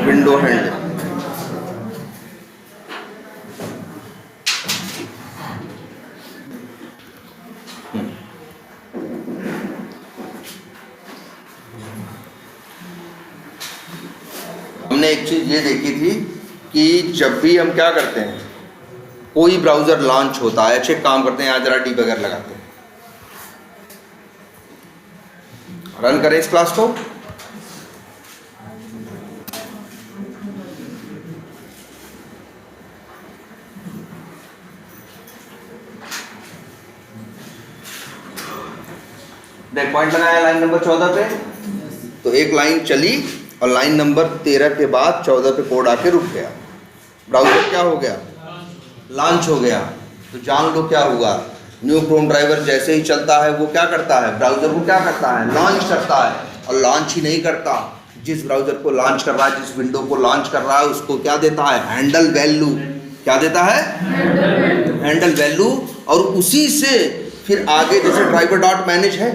Window handle. हमने एक चीज ये देखी थी कि जब भी हम क्या करते हैं, कोई ब्राउजर लॉन्च होता है, अच्छे काम करते हैं, यहाँ जरा डीबगर लगाते हैं, रन करें इस क्लास को। देख पॉइंट लगाया लाइन नंबर 14 पे, तो एक लाइन चली और लाइन नंबर 13 के बाद 14 पे कोड आके रुक गया। ब्राउजर क्या हो गया, लॉन्च हो गया। तो जान लो क्या हुआ, न्यू क्रोम ड्राइवर जैसे ही चलता है वो क्या करता है, ब्राउजर को क्या करता है, लॉन्च करता है। और लॉन्च ही नहीं करता, जिस ब्राउजर को लॉन्च कर रहा है, जिस विंडो को लॉन्च कर रहा है, उसको क्या देता है, हैंडल वैल्यू। क्या देता है, हैंडल वैल्यू। और उसी से फिर आगे जैसे ड्राइवर डॉट मैनेज है,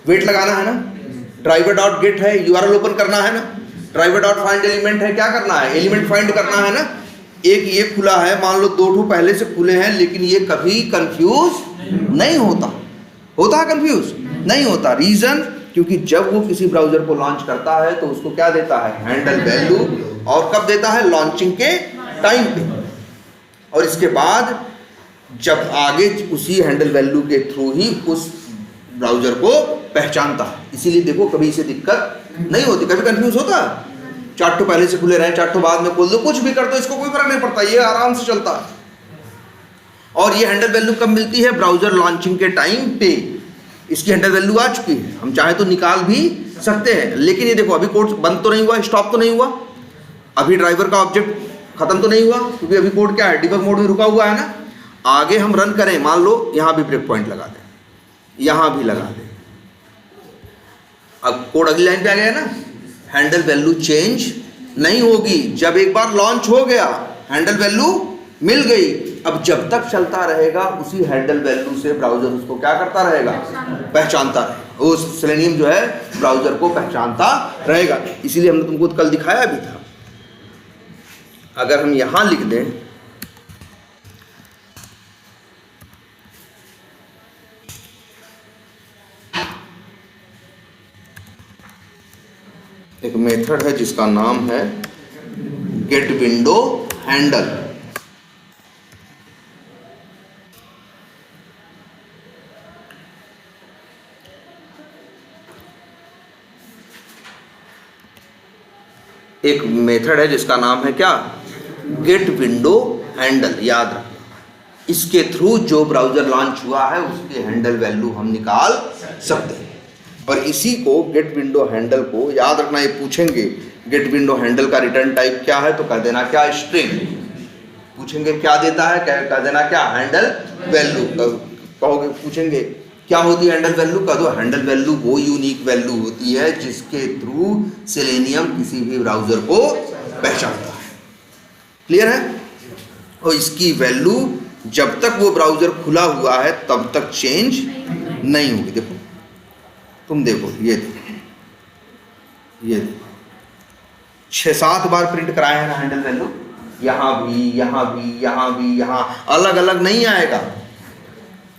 वेट लगाना है ना, ड्राइवर डॉट गेट है, यूआरएल ओपन करना है ना, ड्राइवर डॉट फाइंड एलिमेंट है, क्या करना है, एलिमेंट फाइंड करना है ना। एक ये खुला है, मान लो 2 ठो पहले से खुले हैं, लेकिन ये कभी कंफ्यूज नहीं होता। होता है कंफ्यूज नहीं होता। रीजन, क्योंकि जब वो किसी ब्राउजर को लॉन्च करता है तो उसको क्या देता है, हैंडल वैल्यू। और कब देता है, लॉन्चिंग के टाइम पे। और इसके बाद जब आगे उसी हैंडल वैल्यू के थ्रू ही उस ब्राउजर को पहचानता है। इसीलिए देखो कभी इसे दिक्कत नहीं होती। कभी कंफ्यूज होता है, 4 ठो पहले से खुले रहे, 4 ठो बाद में खोल दो, कुछ भी कर दो, इसको कोई फर्क नहीं पड़ता, ये आराम से चलता है। और ये हैंडल वैल्यू कब मिलती है, ब्राउजर लॉन्चिंग के टाइम पे। इसकी हैंडल वैल्यू आ चुकी है, हम चाहे तो निकाल भी सकते हैं। लेकिन ये देखो अभी कोड बंद तो नहीं हुआ, स्टॉप तो नहीं हुआ, अभी ड्राइवर का ऑब्जेक्ट खत्म तो नहीं हुआ, क्योंकि अभी कोड क्या है, डिबग मोड में रुका हुआ है ना। आगे हम रन करें, मान लो यहां भी ब्रेक पॉइंट लगा दें, यहां भी लगा दें, अब कोड अगली लाइन पे आ गया ना, हैंडल वैल्यू चेंज नहीं होगी। जब एक बार लॉन्च हो गया, हैंडल वैल्यू मिल गई, अब जब तक चलता रहेगा उसी हैंडल वैल्यू से ब्राउजर उसको क्या करता रहेगा, पहचानता रहेगा। वो सेलेनियम जो है ब्राउजर को पहचानता रहेगा। इसीलिए हमने तुमको कल दिखाया भी था। अगर हम यहां लिख दें, एक मेथड है जिसका नाम है गेट विंडो हैंडल। एक मेथड है जिसका नाम है क्या, गेट विंडो हैंडल। याद रखना, इसके थ्रू जो ब्राउजर लॉन्च हुआ है उसके हैंडल वैल्यू हम निकाल सकते हैं। और इसी को गेट विंडो हैंडल को याद रखना, ये पूछेंगे गेट विंडो हैंडल का रिटर्न टाइप क्या है, तो कह देना क्या, स्ट्रिंग। पूछेंगे क्या देता है, कह देना क्या, हैंडल वैल्यू। कहोगे, पूछेंगे क्या होती है हैंडल वैल्यू, कह दो हैंडल वैल्यू वो यूनिक वैल्यू होती है जिसके थ्रू सेलेनियम किसी भी ब्राउजर को पहचानता है। क्लियर है। और इसकी वैल्यू जब तक वो ब्राउजर खुला हुआ है तब तक चेंज नहीं होगी। देखो तुम देखो, ये देखो, ये देखो 6-7 बार प्रिंट कराए हैं ना हैंडल वैल्यू, यहां भी, यहां भी, यहां भी, यहां अलग अलग नहीं आएगा,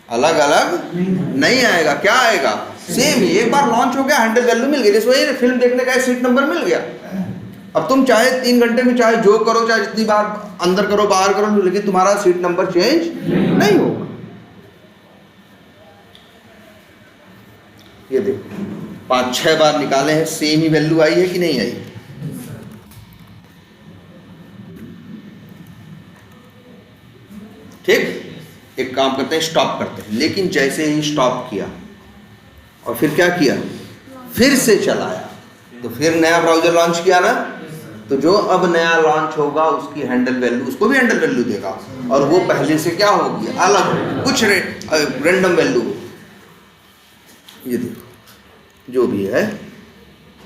अलग अलग नहीं आएगा। क्या आएगा, सेम ही। एक बार लॉन्च हो गया, हैंडल वैल्यू मिल गई। जैसे फिल्म देखने का सीट नंबर मिल गया, अब तुम चाहे 3 घंटे में चाहे जो करो, चाहे जितनी बार अंदर करो बाहर करो, लेकिन तुम्हारा सीट नंबर चेंज नहीं होगा। ये देखो 5-6 बार निकाले हैं, सेम ही वैल्यू आई है कि नहीं आई। ठीक, एक काम करते हैं, स्टॉप करते हैं। लेकिन जैसे ही स्टॉप किया और फिर क्या किया, फिर से चलाया, तो फिर नया ब्राउजर लॉन्च किया ना, तो जो अब नया लॉन्च होगा उसकी हैंडल वैल्यू, उसको भी हैंडल वैल्यू देगा, और वो पहले से क्या होगी, अलग होगी, कुछ रैंडम वैल्यू। ये देखो जो भी है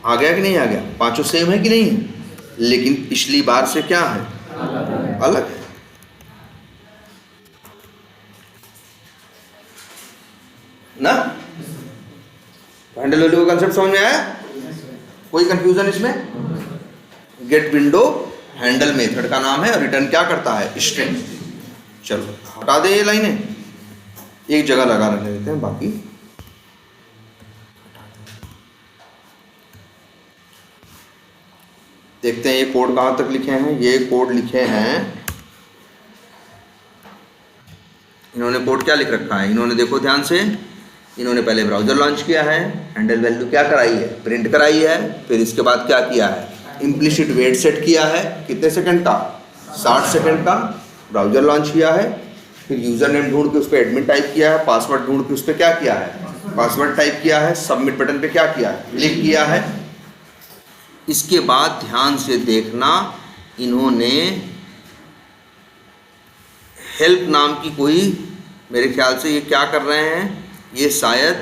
आ गया कि नहीं आ गया, पांचों सेम है कि नहीं है, लेकिन पिछली बार से क्या है, अलग है। ना हैंडल वैल्यू का कंसेप्ट समझ में आया, कोई कंफ्यूजन इसमें। गेट विंडो हैंडल मेथड का नाम है और रिटर्न क्या करता है, स्ट्रिंग। चलो हटा दे ये लाइनें, एक जगह लगा रख देते हैं, बाकी देखते हैं ये कोड कहाँ तक लिखे हैं। ये कोड लिखे हैं, इन्होंने कोड क्या लिख रखा है, इन्होंने देखो ध्यान से, इन्होंने पहले ब्राउज़र लॉन्च किया है, हैंडल वैल्यू क्या कराई है, प्रिंट कराई है, फिर इसके बाद क्या किया है, इम्प्लिसिट वेट सेट किया है, कितने सेकंड का, 60 सेकंड का, ब्राउज़र लॉन्च किया है, फिर यूज़र नेम ढूंढ के उस पर एडमिन टाइप किया है, पासवर्ड ढूंढ के उस पर क्या किया है, पासवर्ड टाइप किया है, सबमिट बटन पे क्या किया है, क्लिक किया है। इसके बाद ध्यान से देखना, इन्होंने हेल्प नाम की कोई, मेरे ख्याल से ये क्या कर रहे हैं, ये शायद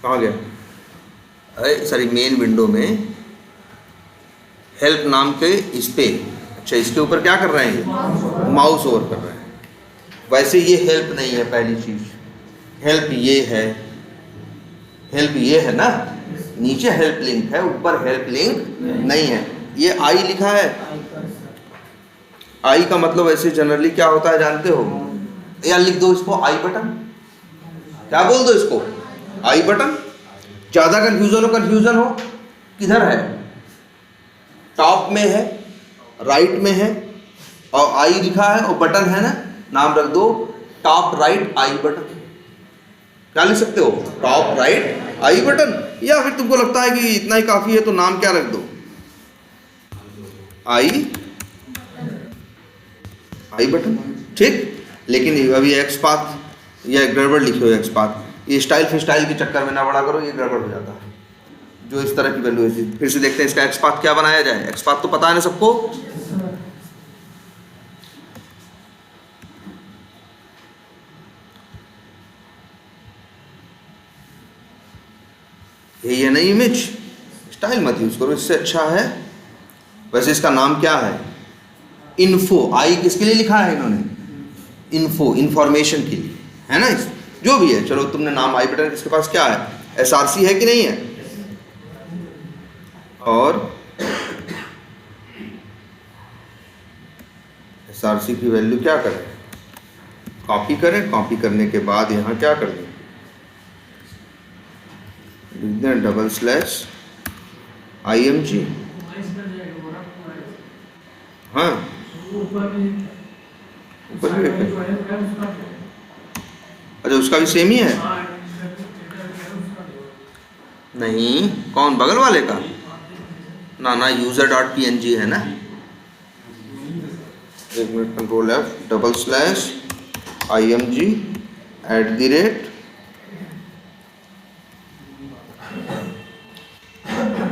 कहाँ गया, अरे सॉरी, मेन विंडो में हेल्प नाम के इस पे, अच्छा इसके ऊपर क्या कर रहे हैं, ये माउस ओवर कर रहे हैं। वैसे ये हेल्प नहीं है, पहली चीज हेल्प ये है, हेल्प ये है ना, नीचे हेल्प लिंक है, ऊपर हेल्प लिंक नहीं है। ये आई लिखा है, आई का मतलब वैसे जनरली क्या होता है जानते हो, या लिख दो इसको आई बटन, क्या बोल दो इसको, आई बटन। ज़्यादा कंफ्यूजन हो, किधर है, टॉप में है, राइट में है, और आई लिखा है और बटन है ना, नाम रख दो टॉप राइट आई बटन। क्या लिख सकते हो, टॉप राइट आई बटन, या फिर तुमको लगता है कि इतना ही काफ़ी है तो नाम क्या रख दो, आई बटन, ठीक। लेकिन अभी एक्सपाथ या गड़बड़ लिखे हो, एक्सपाथ, ये स्टाइल फिर स्टाइल के चक्कर में ना बड़ा करो, ये गड़बड़ हो जाता है। जो इस तरह की वैल्यू है, फिर से देखते हैं इसका एक्सपाथ क्या बनाया जाए। एक्सपाथ तो पता है ना सबको, यही है ना इमेज, स्टाइल मत यूज करो, इससे अच्छा है। वैसे इसका नाम क्या है, इन्फो, आई किसके लिए लिखा है इन्होंने, इन्फो, इंफॉर्मेशन के लिए, है ना, जो भी है। चलो तुमने नाम आई बटन, इसके पास क्या है, एसआरसी है कि नहीं है, और एसआरसी की वैल्यू क्या करें, कॉपी करें, कॉपी करने के बाद यहाँ क्या कर दें, लिख दें /IMG, हाँ ऊपर भी, अच्छा उसका भी सेम ही है, नहीं कौन, बगल वाले का, ना user.png है ना, एक minute, control F /IMG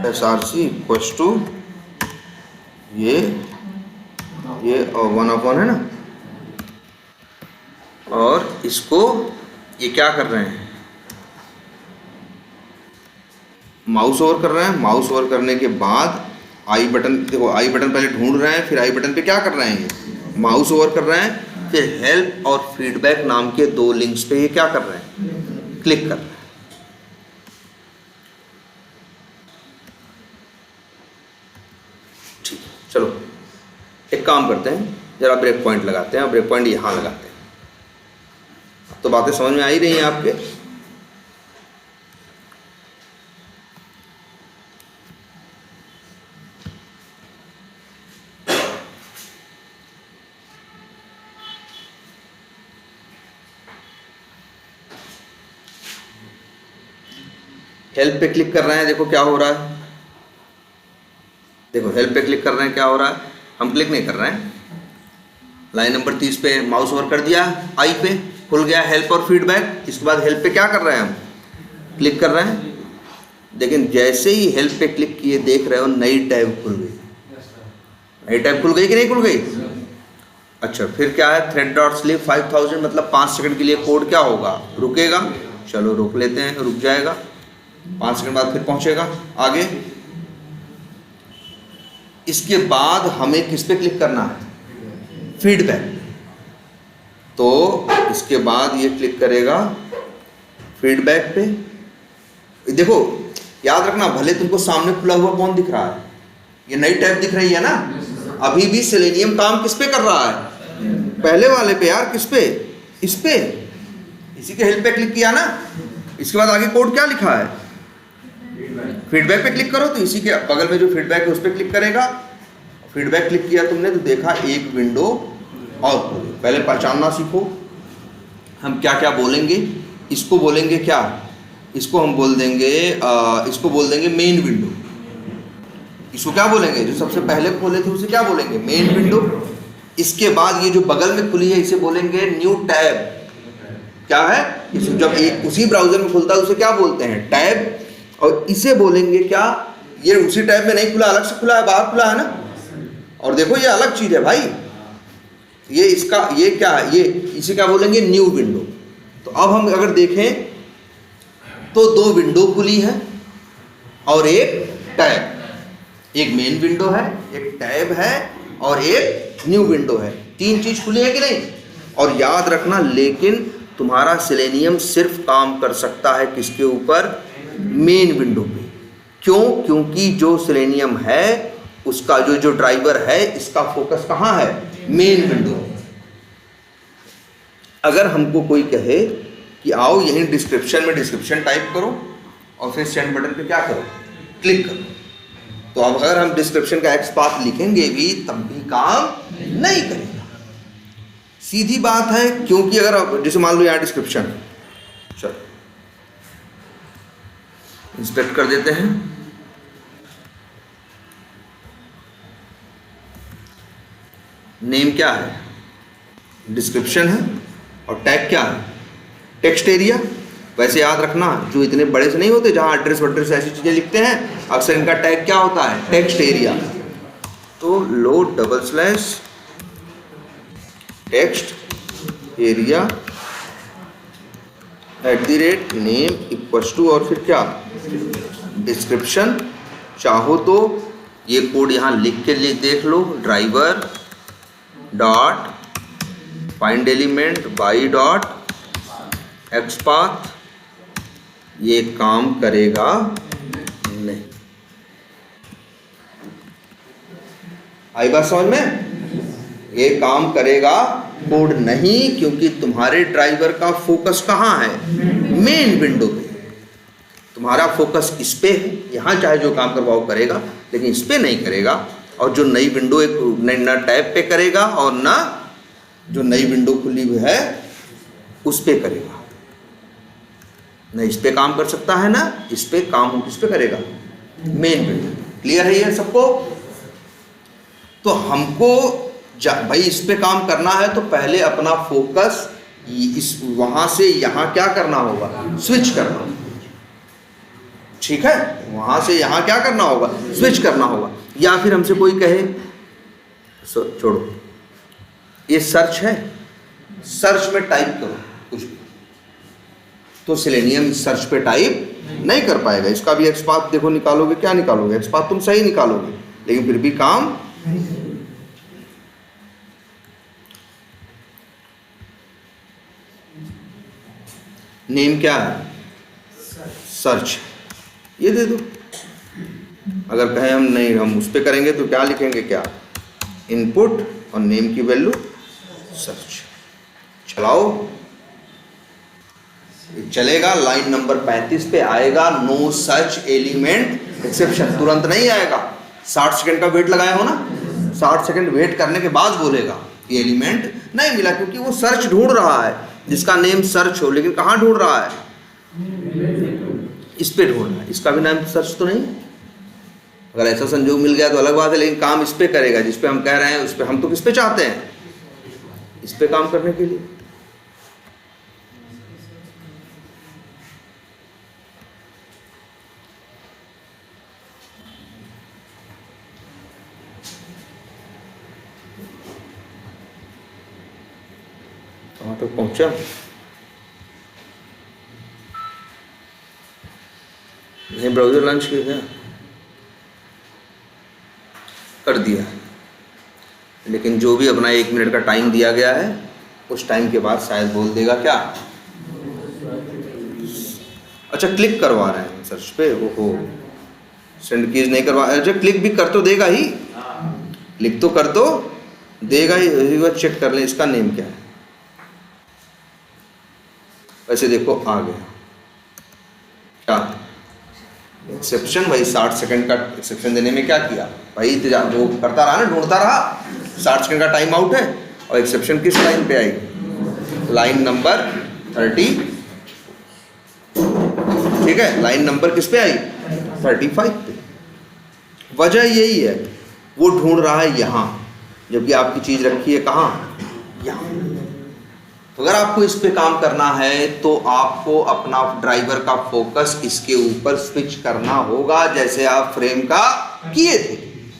@src equals to ये और 1/, है ना। और इसको ये क्या कर रहे हैं, माउस ओवर कर रहे हैं। माउस ओवर करने के बाद आई बटन, देखो आई बटन पहले ढूंढ रहे हैं, फिर आई बटन पे क्या कर रहे हैं, ये माउस ओवर कर रहे हैं, फिर हेल्प और फीडबैक नाम के दो लिंक्स पे ये क्या कर रहे हैं, क्लिक कर रहे हैं। ठीक, चलो एक काम करते हैं, जरा ब्रेक पॉइंट लगाते हैं, ब्रेक पॉइंट यहाँ लगाते हैं। तो बातें समझ में आ ही रही हैं आपके, हेल्प पे क्लिक कर रहे हैं, देखो क्या हो रहा है, देखो हेल्प पे क्लिक कर रहे हैं, क्या हो रहा है, हम क्लिक नहीं कर रहे हैं, लाइन नंबर 30 पे माउस ओवर कर दिया, आई पे खुल गया हेल्प और फीडबैक। इसके बाद हेल्प पे क्या कर रहे हैं, हम क्लिक कर रहे हैं, लेकिन जैसे ही हेल्प पे क्लिक किए देख रहे हो नई टैब खुल गई, नई टैब खुल गई कि नहीं खुल गई। अच्छा फिर क्या है, thread.sleep 5000 मतलब 5 सेकंड के लिए कोड क्या होगा, रुकेगा। चलो रोक लेते हैं, रुक जाएगा, 5 सेकंड बाद फिर पहुंचेगा आगे। इसके बाद हमें किस पे क्लिक करना है, फीडबैक। तो इसके बाद ये क्लिक करेगा फीडबैक पे, देखो याद रखना, भले तुमको सामने खुला हुआ कौन दिख रहा है, ये नई टैब दिख रही है ना, अभी भी सेलेनियम काम किस पे कर रहा है, पहले वाले पे यार, किस पे, इस पे, इसी के हेल्प पे क्लिक किया ना। इसके बाद आगे कोड क्या लिखा है, फीडबैक पे क्लिक करो, तो इसी के बगल में जो फीडबैक है उस पर क्लिक करेगा। फीडबैक क्लिक किया तुमने तो देखा एक विंडो और खोली। पहले पहचानना सीखो हम क्या क्या बोलेंगे। इसको बोलेंगे क्या, इसको हम बोल देंगे इसको बोल देंगे मेन विंडो। इसको क्या बोलेंगे, जो सबसे पहले खोले थे उसे क्या बोलेंगे, मेन विंडो। इसके बाद ये जो बगल में खुली है इसे बोलेंगे न्यू टैब। क्या है, जब एक उसी ब्राउजर में खुलता है उसे क्या बोलते हैं, टैब। और इसे बोलेंगे क्या, ये उसी टैब में नहीं खुला, अलग से खुला है, बाहर खुला है ना। और देखो ये अलग चीज है भाई, ये इसका ये क्या है, ये इसे क्या बोलेंगे, न्यू विंडो। तो अब हम अगर देखें तो दो विंडो खुली है और एक टैब, एक मेन विंडो है, एक टैब है और एक न्यू विंडो है। तीन चीज खुली है कि नहीं। और याद रखना, लेकिन तुम्हारा सेलेनियम सिर्फ काम कर सकता है किसके ऊपर, मेन विंडो पे। क्यों, क्योंकि जो सेलेनियम है उसका जो ड्राइवर है इसका फोकस कहाँ है, मेन विंडो। अगर हमको कोई कहे कि आओ यहीं डिस्क्रिप्शन में डिस्क्रिप्शन टाइप करो और फिर सेंड बटन पे क्या करो, क्लिक करो, तो अब अगर हम डिस्क्रिप्शन का XPath लिखेंगे भी तब भी काम नहीं करेगा। सीधी बात है, क्योंकि अगर जैसे मान लो यहाँ डिस्क्रिप्शन, चलो इंस्पेक्ट कर देते हैं। नेम क्या है, डिस्क्रिप्शन है, और टैग क्या है, टेक्स्ट एरिया। वैसे याद रखना, जो इतने बड़े से नहीं होते जहाँ एड्रेस वड्रेस ऐसी चीज़ें लिखते हैं, अक्सर इनका टैग क्या होता है, टेक्स्ट एरिया। तो load double slash text area @ name equals to और फिर क्या, डिस्क्रिप्शन। चाहो तो ये कोड यहाँ लिख के देख लो, driver dot find element by dot XPath। ये काम करेगा नहीं। आई बात समझ में, ये काम करेगा कोड नहीं, क्योंकि तुम्हारे ड्राइवर का फोकस कहाँ है, मेन विंडो पे। तुम्हारा फोकस इस पे है, यहाँ चाहे जो काम करवाओ करेगा, लेकिन इस पे नहीं करेगा। और जो नई विंडो एक ना टैब पे करेगा और ना जो नई विंडो खुली हुई है उस पे करेगा। ना इस पे काम कर सकता है ना इस पे काम, किस पे करेगा, मेन विंडो। क्लियर है ये सबको। तो हमको भाई इस पे काम करना है तो पहले अपना फोकस इस वहां से यहाँ क्या करना होगा, स्विच करना होगा। ठीक है, वहां से यहाँ क्या करना होगा, स्विच करना होगा। या फिर हमसे कोई कहे छोड़ो, ये सर्च है, सर्च में टाइप करो कुछ भी, तो सेलेनियम सर्च पे टाइप नहीं कर पाएगा। इसका भी XPath देखो निकालोगे, क्या निकालोगे, XPath तुम सही निकालोगे, लेकिन फिर भी काम। नेम क्या है, सर्च, ये दे दो। अगर कहें हम नहीं, हम उस पर करेंगे तो क्या लिखेंगे, क्या, इनपुट और नेम की वैल्यू सर्च। चलाओ, चलेगा। लाइन नंबर 35 पे आएगा, नो सर्च एलिमेंट एक्सेप्शन। तुरंत नहीं आएगा, 60 सेकंड का वेट लगाए हो ना, 60 सेकंड वेट करने के बाद बोलेगा ये एलिमेंट नहीं मिला, क्योंकि वो सर्च ढूंढ रहा है जिसका नेम सर्च हो। लेकिन कहाँ ढूंढ रहा है, इस पे ढूंढ रहा है, इसका भी नाम सर्च तो नहीं। अगर ऐसा संजोग मिल गया तो अलग बात है, लेकिन काम इस पे करेगा जिस पे हम कह रहे हैं उस पे। हम तो किस पे चाहते हैं, इस पे काम करने के लिए। कहाँ तक पहुंचा, नहीं ब्राउजर लॉन्च किया, कर दिया, लेकिन जो भी अपना 1 मिनट का टाइम दिया गया है उस टाइम के बाद शायद बोल देगा क्या, अच्छा क्लिक करवा रहे हैं, सर्च पे। ओहो, सेंड कीज नहीं करवा, अच्छा क्लिक भी कर तो देगा ही, क्लिक तो कर तो देगा ही। एक बार चेक कर लें इसका नेम क्या है। वैसे देखो आ गया क्या एक्सेप्शन, भाई 60 सेकंड का एक्सेप्शन देने में क्या किया भाई, वो करता रहा ना, ढूंढता रहा। 60 सेकंड का टाइम आउट है और एक्सेप्शन किस लाइन पे आई, लाइन नंबर 30, ठीक है, लाइन नंबर किस पे आई 35 पे। वजह यही है, वो ढूंढ रहा है यहाँ, जबकि आपकी चीज रखी है कहाँ, यहाँ। तो अगर आपको इस पे काम करना है तो आपको अपना ड्राइवर का फोकस इसके ऊपर स्विच करना होगा, जैसे आप फ्रेम का किए थे,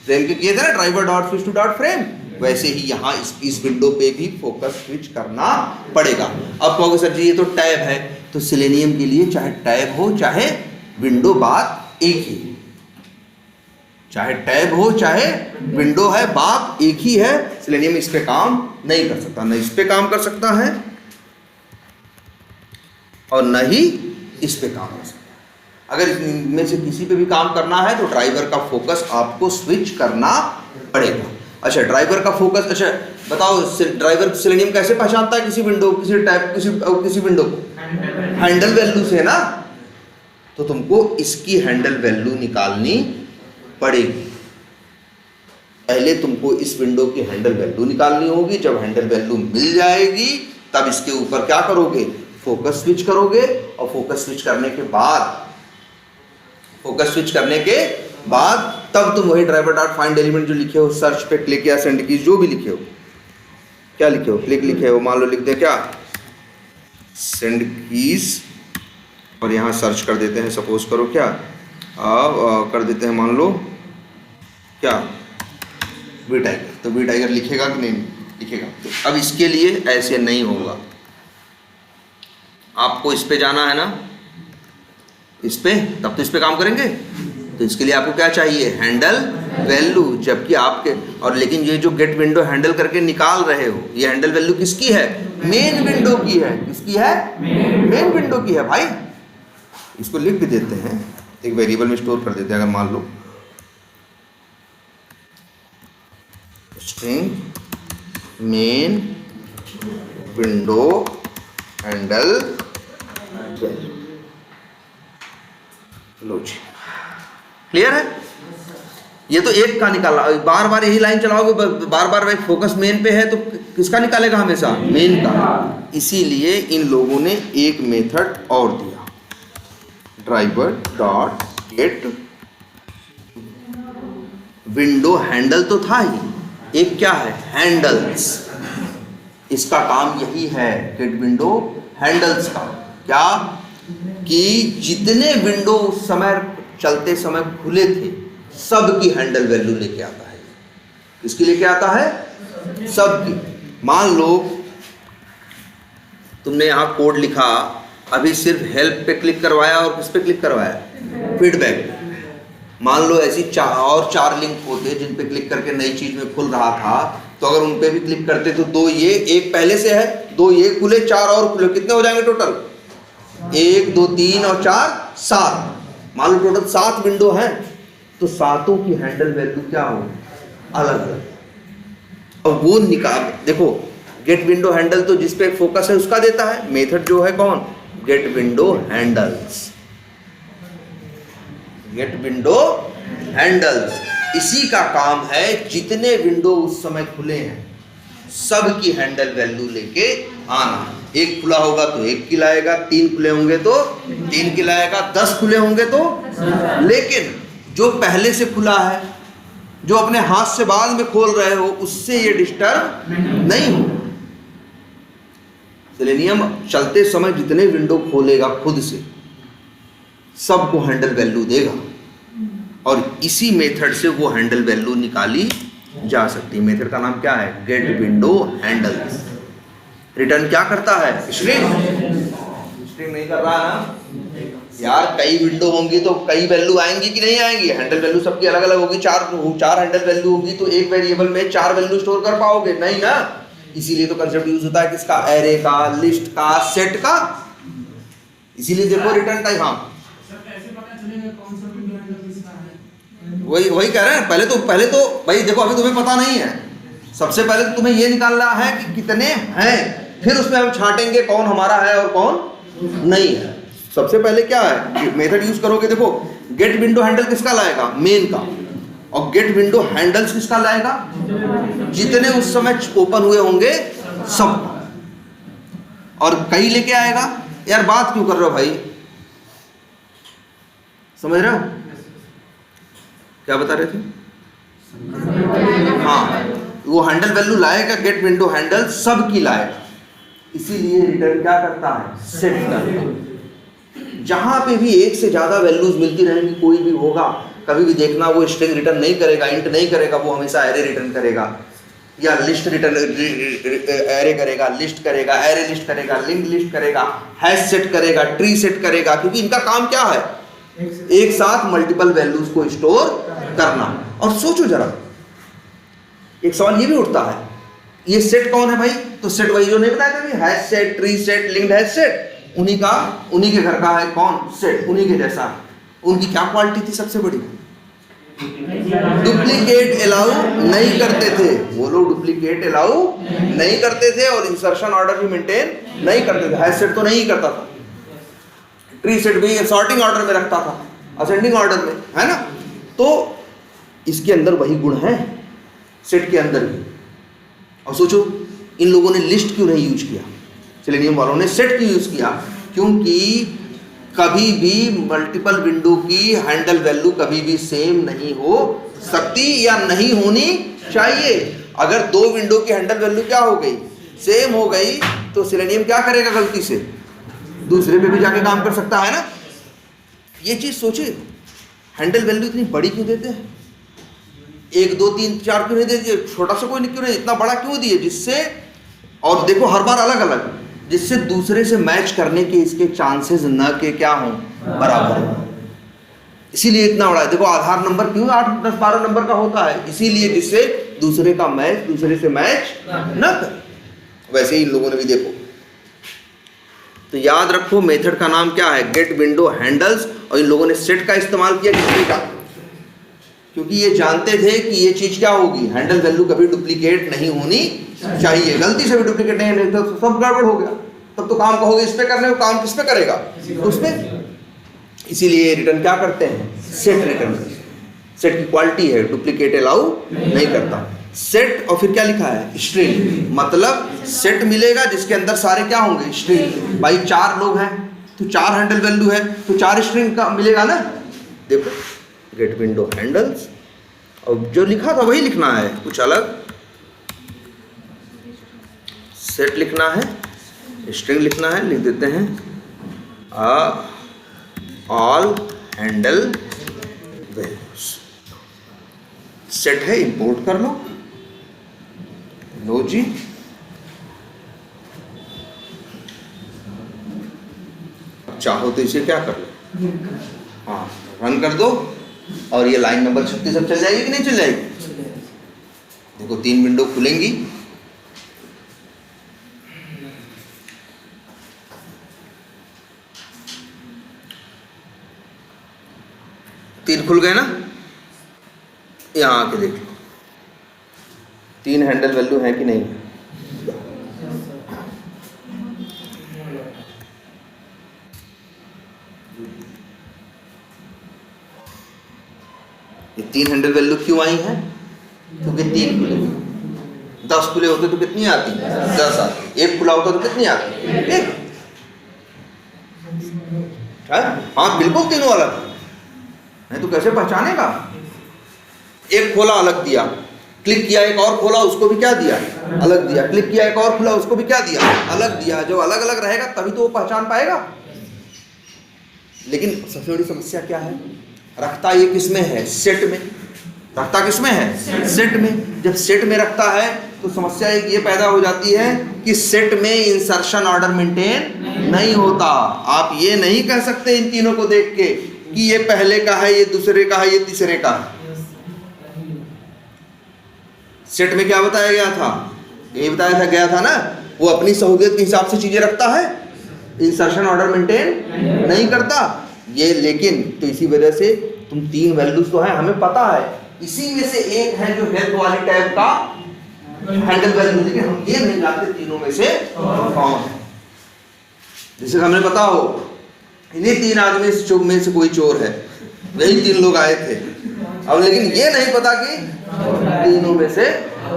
फ्रेम के किए थे ना, driver dot switch to dot frame, वैसे ही यहाँ इस विंडो पे भी फोकस स्विच करना पड़ेगा। अब कहोगे सर जी ये तो टैब है, तो सेलेनियम के लिए चाहे टैब हो चाहे विंडो बात एक ही, चाहे टैब हो चाहे विंडो है, बात एक ही है। सेलेनियम इस पे काम नहीं कर सकता, न इस पे काम कर सकता है और न ही इस पे काम कर सकता है। अगर इनमें से किसी पे भी काम करना है तो ड्राइवर का फोकस आपको स्विच करना पड़ेगा। अच्छा, ड्राइवर का फोकस, अच्छा बताओ ड्राइवर सेलेनियम कैसे पहचानता है किसी विंडो, किसी टैब, किसी विंडो को, हैंडल वैल्यू से ना। तो तुमको इसकी हैंडल वैल्यू निकालनी पड़ेगी। पहले तुमको इस विंडो की हैंडल वैल्यू निकालनी होगी, जब हैंडल वैल्यू मिल जाएगी तब इसके ऊपर क्या करोगे, फोकस स्विच करोगे। और फोकस स्विच करने के बाद तब तुम वही ड्राइवर डॉट फाइंड एलिमेंट जो लिखे हो, सर्च पे क्लिक या सेंड कीज जो भी लिखे हो, क्या लिखे हो, क्लिक लिखे हो, मान लो लिख दे क्या सेंड कीज, और यहाँ सर्च कर देते हैं, सपोज करो क्या कर देते हैं, मान लो क्या वी टाइगर, तो वी टाइगर लिखेगा कि नहीं लिखेगा। तो अब इसके लिए ऐसे नहीं होगा, आपको इस पे जाना है ना, इस पे, तब तो इस पे काम करेंगे। तो इसके लिए आपको क्या चाहिए, हैंडल वैल्यू, जबकि आपके और लेकिन ये जो गेट विंडो हैंडल करके निकाल रहे हो, ये हैंडल वैल्यू किसकी है, मेन विंडो की है। किसकी है, मेन विंडो की है भाई। इसको लिख भी देते हैं, एक वेरिएबल में स्टोर कर देते हैं। अगर मान लो string main window handle value, लो जी, क्लियर है। ये तो एक का निकाला, बार बार यही लाइन चलाओगे, बार बार भाई फोकस मेन पे है तो किसका निकालेगा, हमेशा मेन का। इसीलिए इन लोगों ने एक मेथड और दिया, driver dot gate window handle तो था ही, एक क्या है, हैंडल्स। इसका काम यही है, गेट विंडो हैंडल्स का, क्या कि जितने विंडो उस समय चलते समय खुले थे सब की हैंडल वैल्यू लेके आता है। किसकी लेके आता है, सब की। मान लो तुमने यहां कोड लिखा, अभी सिर्फ हेल्प पे क्लिक करवाया और किस पे क्लिक करवाया, फीडबैक। मान लो ऐसी और 4 लिंक होते जिन पे क्लिक करके नई चीज में खुल रहा था, तो अगर उन पे भी क्लिक करते तो 2 ये, एक पहले से है, 2 ये खुले, 4 और खुले, कितने हो जाएंगे टोटल, 1 2 3 और 4 7। मान लो टोटल 7 विंडो हैं, तो 7 की हैंडल वैल्यू क्या हो, अलग अलग। और वो निकाल देखो, गेट विंडो हैंडल तो जिस पे फोकस है उसका देता है, मेथड जो है कौन, get window handles, get window handles. इसी का काम है जितने विंडो उस समय खुले हैं सब की हैंडल वैल्यू लेके आना। 1 खुला होगा तो 1 की लाएगा, 3 खुले होंगे तो 3 की लाएगा, 10 खुले होंगे तो। लेकिन जो पहले से खुला है, जो अपने हाथ से बाद में खोल रहे हो, उससे ये डिस्टर्ब नहीं हो। सेलेनियम चलते समय जितने विंडो खोलेगा खुद से सबको हैंडल वैल्यू देगा, और इसी मेथड से वो हैंडल वैल्यू निकाली जा सकती है। मेथड का नाम क्या है, गेट विंडो हैंडल्स। रिटर्न क्या करता है, स्ट्रिंग। स्ट्रिंग नहीं कर रहा ना यार, कई विंडो होंगी तो कई वैल्यू आएंगी कि नहीं आएंगी, हैंडल वैल्यू सबकी अलग अलग होगी। 4 हैंडल वैल्यू होगी तो एक वेरिएबल में 4 वैल्यू स्टोर कर पाओगे, नहीं ना। इसीलिए तो कंसेप्ट यूज होता है किसका, एरे का, लिस्ट का, सेट का। इसीलिए देखो रिटर्न टाइप, हाँ वही कह रहे हैं। पहले तो भाई देखो, अभी तुम्हें पता नहीं है, सबसे पहले तो तुम्हें ये निकालना है कि कितने हैं, फिर उसमें हम छांटेंगे कौन हमारा है और कौन नहीं है। सबसे पहले क्या है, मेथड यूज करोगे। देखो गेट विंडो हैंडल किसका लाएगा, मेन का, और गेट विंडो हैंडल्स किसका लाएगा, जितने उस समय ओपन हुए होंगे सब, और कई लेके आएगा। यार बात क्यों कर रहे हो भाई, समझ रहे हो क्या बता रहे थे? हाँ, वो हैंडल वैल्यू लाएगा, गेट विंडो हैंडल सब की लाएगा, इसीलिए रिटर्न क्या करता है, सेट करता है। जहां पे भी एक से ज्यादा वैल्यूज मिलती रहेंगी, कोई भी होगा, कभी भी देखना वो स्ट्रिंग रिटर्न नहीं करेगा, इंट नहीं करेगा, वो हमेशा एरे रिटर्न करेगा, या लिस्ट रिटर्न एरे करेगा, लिस्ट करेगा, एरे लिस्ट करेगा, लिंक लिस्ट करेगा, हैश सेट करेगा, ट्री सेट करेगा, क्योंकि इनका काम क्या है, एक साथ मल्टीपल वैल्यूज को स्टोर करना। और सोचो जरा, एक सवाल ये भी उठता है, ये सेट कौन है भाई, तो सेट वही जो नहीं बताया था, hash set, tree set, linked hash set, उन्हीं के घर का है कौन, सेट, उन्हीं के जैसा। उनकी क्या क्वालिटी थी सबसे बड़ी, डुप्लीकेट अलाउ नहीं करते थे, वो लोग डुप्लीकेट अलाउ नहीं करते थे, और इंसर्शन ऑर्डर भी मेंटेन नहीं करते थे। हैश सेट तो नहीं करता था, ट्री सेट भी सॉर्टिंग ऑर्डर में रखता था, असेंडिंग ऑर्डर में, है ना। तो इसके अंदर वही गुण है सेट के अंदर भी। और सोचो इन लोगों ने लिस्ट क्यों नहीं यूज किया, सेलेनियम वालों ने सेट क्यों यूज किया, क्योंकि कभी भी मल्टीपल विंडो की हैंडल वैल्यू कभी भी सेम नहीं हो सकती या नहीं होनी चाहिए। अगर दो विंडो की हैंडल वैल्यू क्या हो गई, सेम हो गई, तो सेलेनियम क्या करेगा, गलती से दूसरे पे भी जाके काम कर सकता है ना। ये चीज सोचिए, हैंडल वैल्यू इतनी बड़ी क्यों देते हैं, 1 2 3 4 क्यों नहीं देते, छोटा सा कोई क्यों नहीं, इतना बड़ा क्यों दिए, जिससे, और देखो हर बार अलग अलग, जिससे दूसरे से मैच करने के इसके चांसेस न के क्या हों, बराबर हो, इसीलिए इतना बड़ा है। देखो आधार नंबर क्यों 8 10 12 नंबर का होता है, इसीलिए जिससे दूसरे का मैच दूसरे से मैच न कर। वैसे ही इन लोगों ने भी देखो, तो याद रखो मेथड का नाम क्या है, गेट विंडो हैंडल्स, और इन लोगों ने सेट का इस्तेमाल किया किसने का, क्योंकि ये जानते थे कि ये चीज क्या होगी, हैंडल वैल्यू कभी डुप्लीकेट नहीं होनी चाहिए, गलती से भी डुप्लीकेट नहीं तो सब गड़बड़ हो गया, तब तो काम कहोगे इस पे करने को, काम किस पे करेगा, उस पे। इसीलिए रिटर्न क्या करते हैं, सेट रिटर्न। सेट की क्वालिटी है डुप्लीकेट अलाउ नहीं करता। सेट और फिर क्या लिखा है, स्ट्रिंग, मतलब सेट मिलेगा जिसके अंदर सारे क्या होंगे, स्ट्रिंग। भाई 4 लोग हैं तो 4 हैंडल वैल्यू है तो 4 स्ट्रिंग का मिलेगा ना। देखो गेट विंडो हैंडल्स, और जो लिखा था वही लिखना है, कुछ अलग, सेट लिखना है, स्ट्रिंग लिखना है, लिख देते हैं ऑल हैंडल वैल्यूज। सेट है, इंपोर्ट कर लो, लो जी, चाहो तो इसे क्या कर लो, हाँ रन कर दो, और ये लाइन नंबर 36 अब चल जाएगी कि नहीं चल जाएगी। देखो 3 विंडो खुलेंगी, तीन खुल गए ना, यहाँ आके देख लो 3 हैंडल वैल्यू है कि नहीं। ये 3 हैंडल वैल्यू क्यों आई है, क्योंकि 3 खुले, 10 खुले होते तो कितनी आती, 10 आती, 1 खुला होता तो कितनी आती, 1। हाँ बिल्कुल तीनों अलग, नहीं तो कैसे पहचानेगा। एक खोला अलग दिया, क्लिक किया एक और खोला उसको भी क्या दिया, अलग दिया, क्लिक किया एक और खुला उसको भी क्या दिया, अलग दिया। जब अलग अलग रहेगा तभी तो वो पहचान पाएगा। लेकिन सबसे बड़ी समस्या क्या है, रखता ये किस में है, सेट में। रखता किस में है, सेट में। जब सेट में रखता है तो समस्या एक ये पैदा हो जाती है कि सेट में इंसर्शन ऑर्डर मेंटेन नहीं होता। आप ये नहीं कह सकते इन तीनों को देख के कि ये पहले का है, ये दूसरे का है, ये तीसरे का है। सेट में क्या बताया गया था, ये बताया था गया था ना, वो अपनी सहूलियत के हिसाब से चीजें रखता है, इंसर्शन ऑर्डर मेंटेन नहीं करता। ये लेकिन तो इसी वजह से तुम 3 वैल्यूज तो है, हमें पता है, इसी में से एक है जो हेल्प वाली टैब का हैंडल वैल्यू, लेकिन हम ये नहीं जानते तीनों में से कौन है। जैसे हमें पता हो इन्हीं 3 आदमी में से कोई चोर है, वही 3 लोग आए थे, अब लेकिन ये नहीं पता कि तीनों में से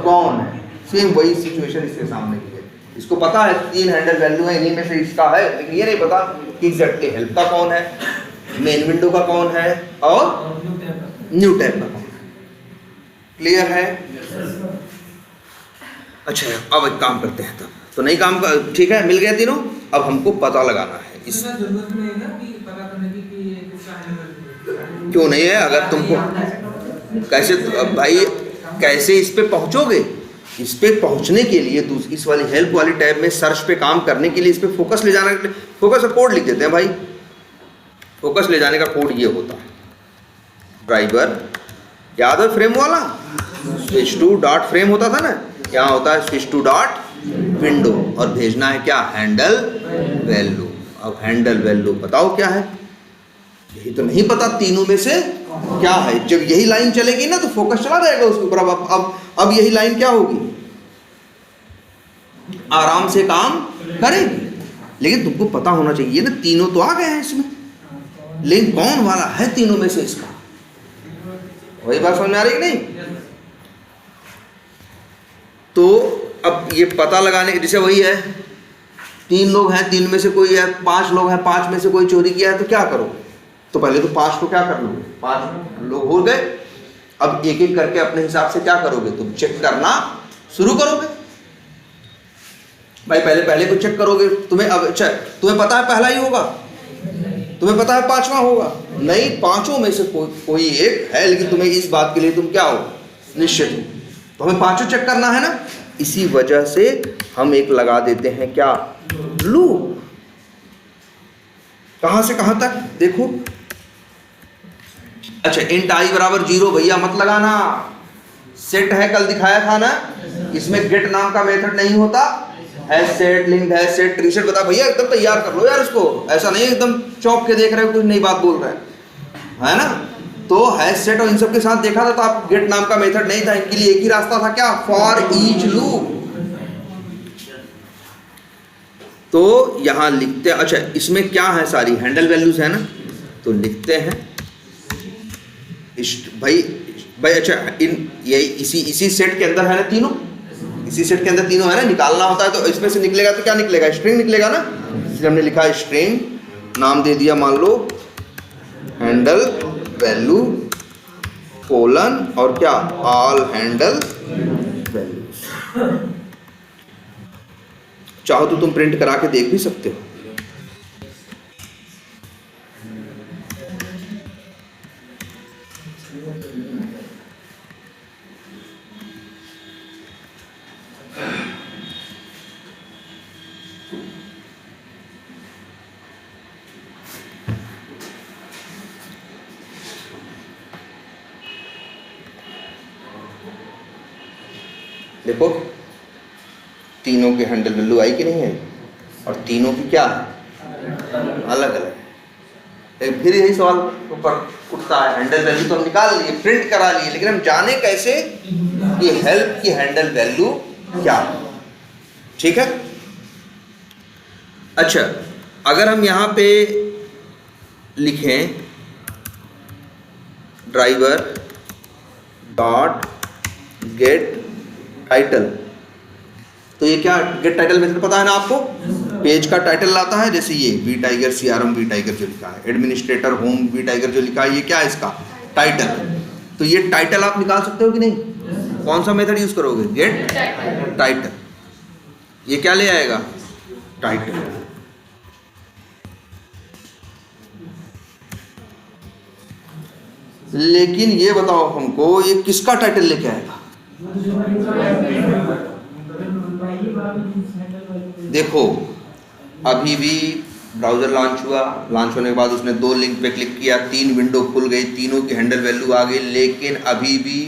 कौन है। सेम वही सिचुएशन इसके सामने की है, इसको पता है 3 हैंडल वैल्यू है, इन्हीं में से इसका है, लेकिन ये नहीं पता कि एग्जैक्टली हेल्प का कौन है, मेन विंडो का कौन है और न्यू टैब का कौन है। क्लियर है? अच्छा, अब एक काम करते हैं, तब तो नहीं काम का ठीक है, मिल गया तीनों, अब हमको पता लगाना है। इस जरूरत नहीं है कि पता करने की कि ये किसका हैंडल क्यों नहीं है, अगर तुमको कैसे भाई कैसे इस पे पहुंचोगे, इस पे पहुंचने के लिए इस वाली हेल्प वाली टैब में सर्च पे काम करने के लिए इस पे फोकस ले जाना, फोकस का कोड लिख देते हैं भाई। फोकस ले जाने का कोड ये होता है, ड्राइवर याद है फ्रेम वाला, स्विच टू डॉट फ्रेम होता था ना, यहाँ होता है स्विच टू डॉट विंडो, और भेजना है क्या, हैंडल वैल्यू। अब हैंडल वैल्यू बताओ क्या है, यही तो नहीं पता तीनों में से क्या है। जब यही लाइन चलेगी ना तो फोकस चला जाएगा उसके ऊपर। अब यही लाइन क्या होगी, आराम से काम करेगी, लेकिन तुमको पता होना चाहिए ना, तीनों तो आ गए हैं इसमें, लेकिन कौन वाला है तीनों में से इसका, वही बात समझ में आ रही कि नहीं। तो अब ये पता लगाने के, जैसे वही है 3 लोग हैं, 3 में से कोई है, 5 लोग हैं, 5 में से कोई चोरी किया है, तो क्या करो, तो पहले तो 5 को क्या कर लोगे, 5 लोग हो गए, अब एक एक करके अपने हिसाब से क्या करोगे, तुम चेक करना शुरू करोगे भाई। पहले को चेक करोगे, तुम्हें अब अच्छा तुम्हें पता है पहला ही होगा, तुम्हें पता है 5वां होगा, नहीं 5 में से कोई एक है, लेकिन तुम्हें इस बात के लिए तुम क्या हो, निश्चित हो, तो हमें 5 चेक करना है ना, इसी वजह से हम एक लगा देते हैं क्या, लूप। कहां से कहां तक देखो, अच्छा इंट आई बराबर 0 भैया मत लगाना, सेट है कल दिखाया था ना, इसमें गेट नाम का मेथड नहीं होता, है सेट लिंक्ड है सेट रीसेट, बता भैया एकदम तैयार कर लो यार इसको, ऐसा नहीं एकदम चौंक के देख रहे हो कुछ नई बात बोल रहे है ना। तो है सेट और इन सब के साथ देखा था, तो आप गेट नाम का मेथड नहीं था, इनके लिए एक ही रास्ता था क्या, फॉर ईच लूप। तो यहां लिखते हैं, अच्छा इसमें क्या है, सारी हैंडल वैल्यूज है ना, तो लिखते हैं भाई अच्छा ये इसी सेट के अंदर है ना तीनों, इसी सेट के अंदर तीनों है ना, निकालना होता है तो इसमें से निकलेगा, तो क्या निकलेगा, स्ट्रिंग निकलेगा ना, इसलिए हमने लिखा है स्ट्रिंग, नाम दे दिया मान लो हैंडल वैल्यू कोलन और क्या, ऑल हैंडल वैल्यूज। चाहो तो तुम प्रिंट करा के देख भी सकते हो। देखो तीनों की हैंडल वैल्यू आई कि नहीं है, और तीनों की क्या है, अलग अलग है। फिर यही सवाल ऊपर उठता है, हैंडल वैल्यू तो हम निकाल लिए, प्रिंट करा लिए, लेकिन हम जाने कैसे कि हेल्प की हैंडल वैल्यू क्या है, ठीक है। अच्छा अगर हम यहां पे लिखें ड्राइवर डॉट गेट टाइटल, तो ये क्या, गेट टाइटल मेथड पता है ना आपको, पेज का टाइटल लाता है, जैसे ये V tiger CRM V tiger जो लिखा है, एडमिनिस्ट्रेटर होम वी टाइगर जो लिखा है, ये क्या है इसका टाइटल। तो ये टाइटल आप निकाल सकते हो कि नहीं, कौन सा मेथड यूज करोगे, गेट टाइटल, ये क्या ले आएगा, टाइटल। लेकिन ये बताओ हमको ये किसका टाइटल लेके आएगा, देखो अभी भी ब्राउज़र लॉन्च हुआ, लॉन्च होने के बाद उसने 2 लिंक पे क्लिक किया, 3 विंडो खुल गई, तीनों की हैंडल वैल्यू आ गई, लेकिन अभी भी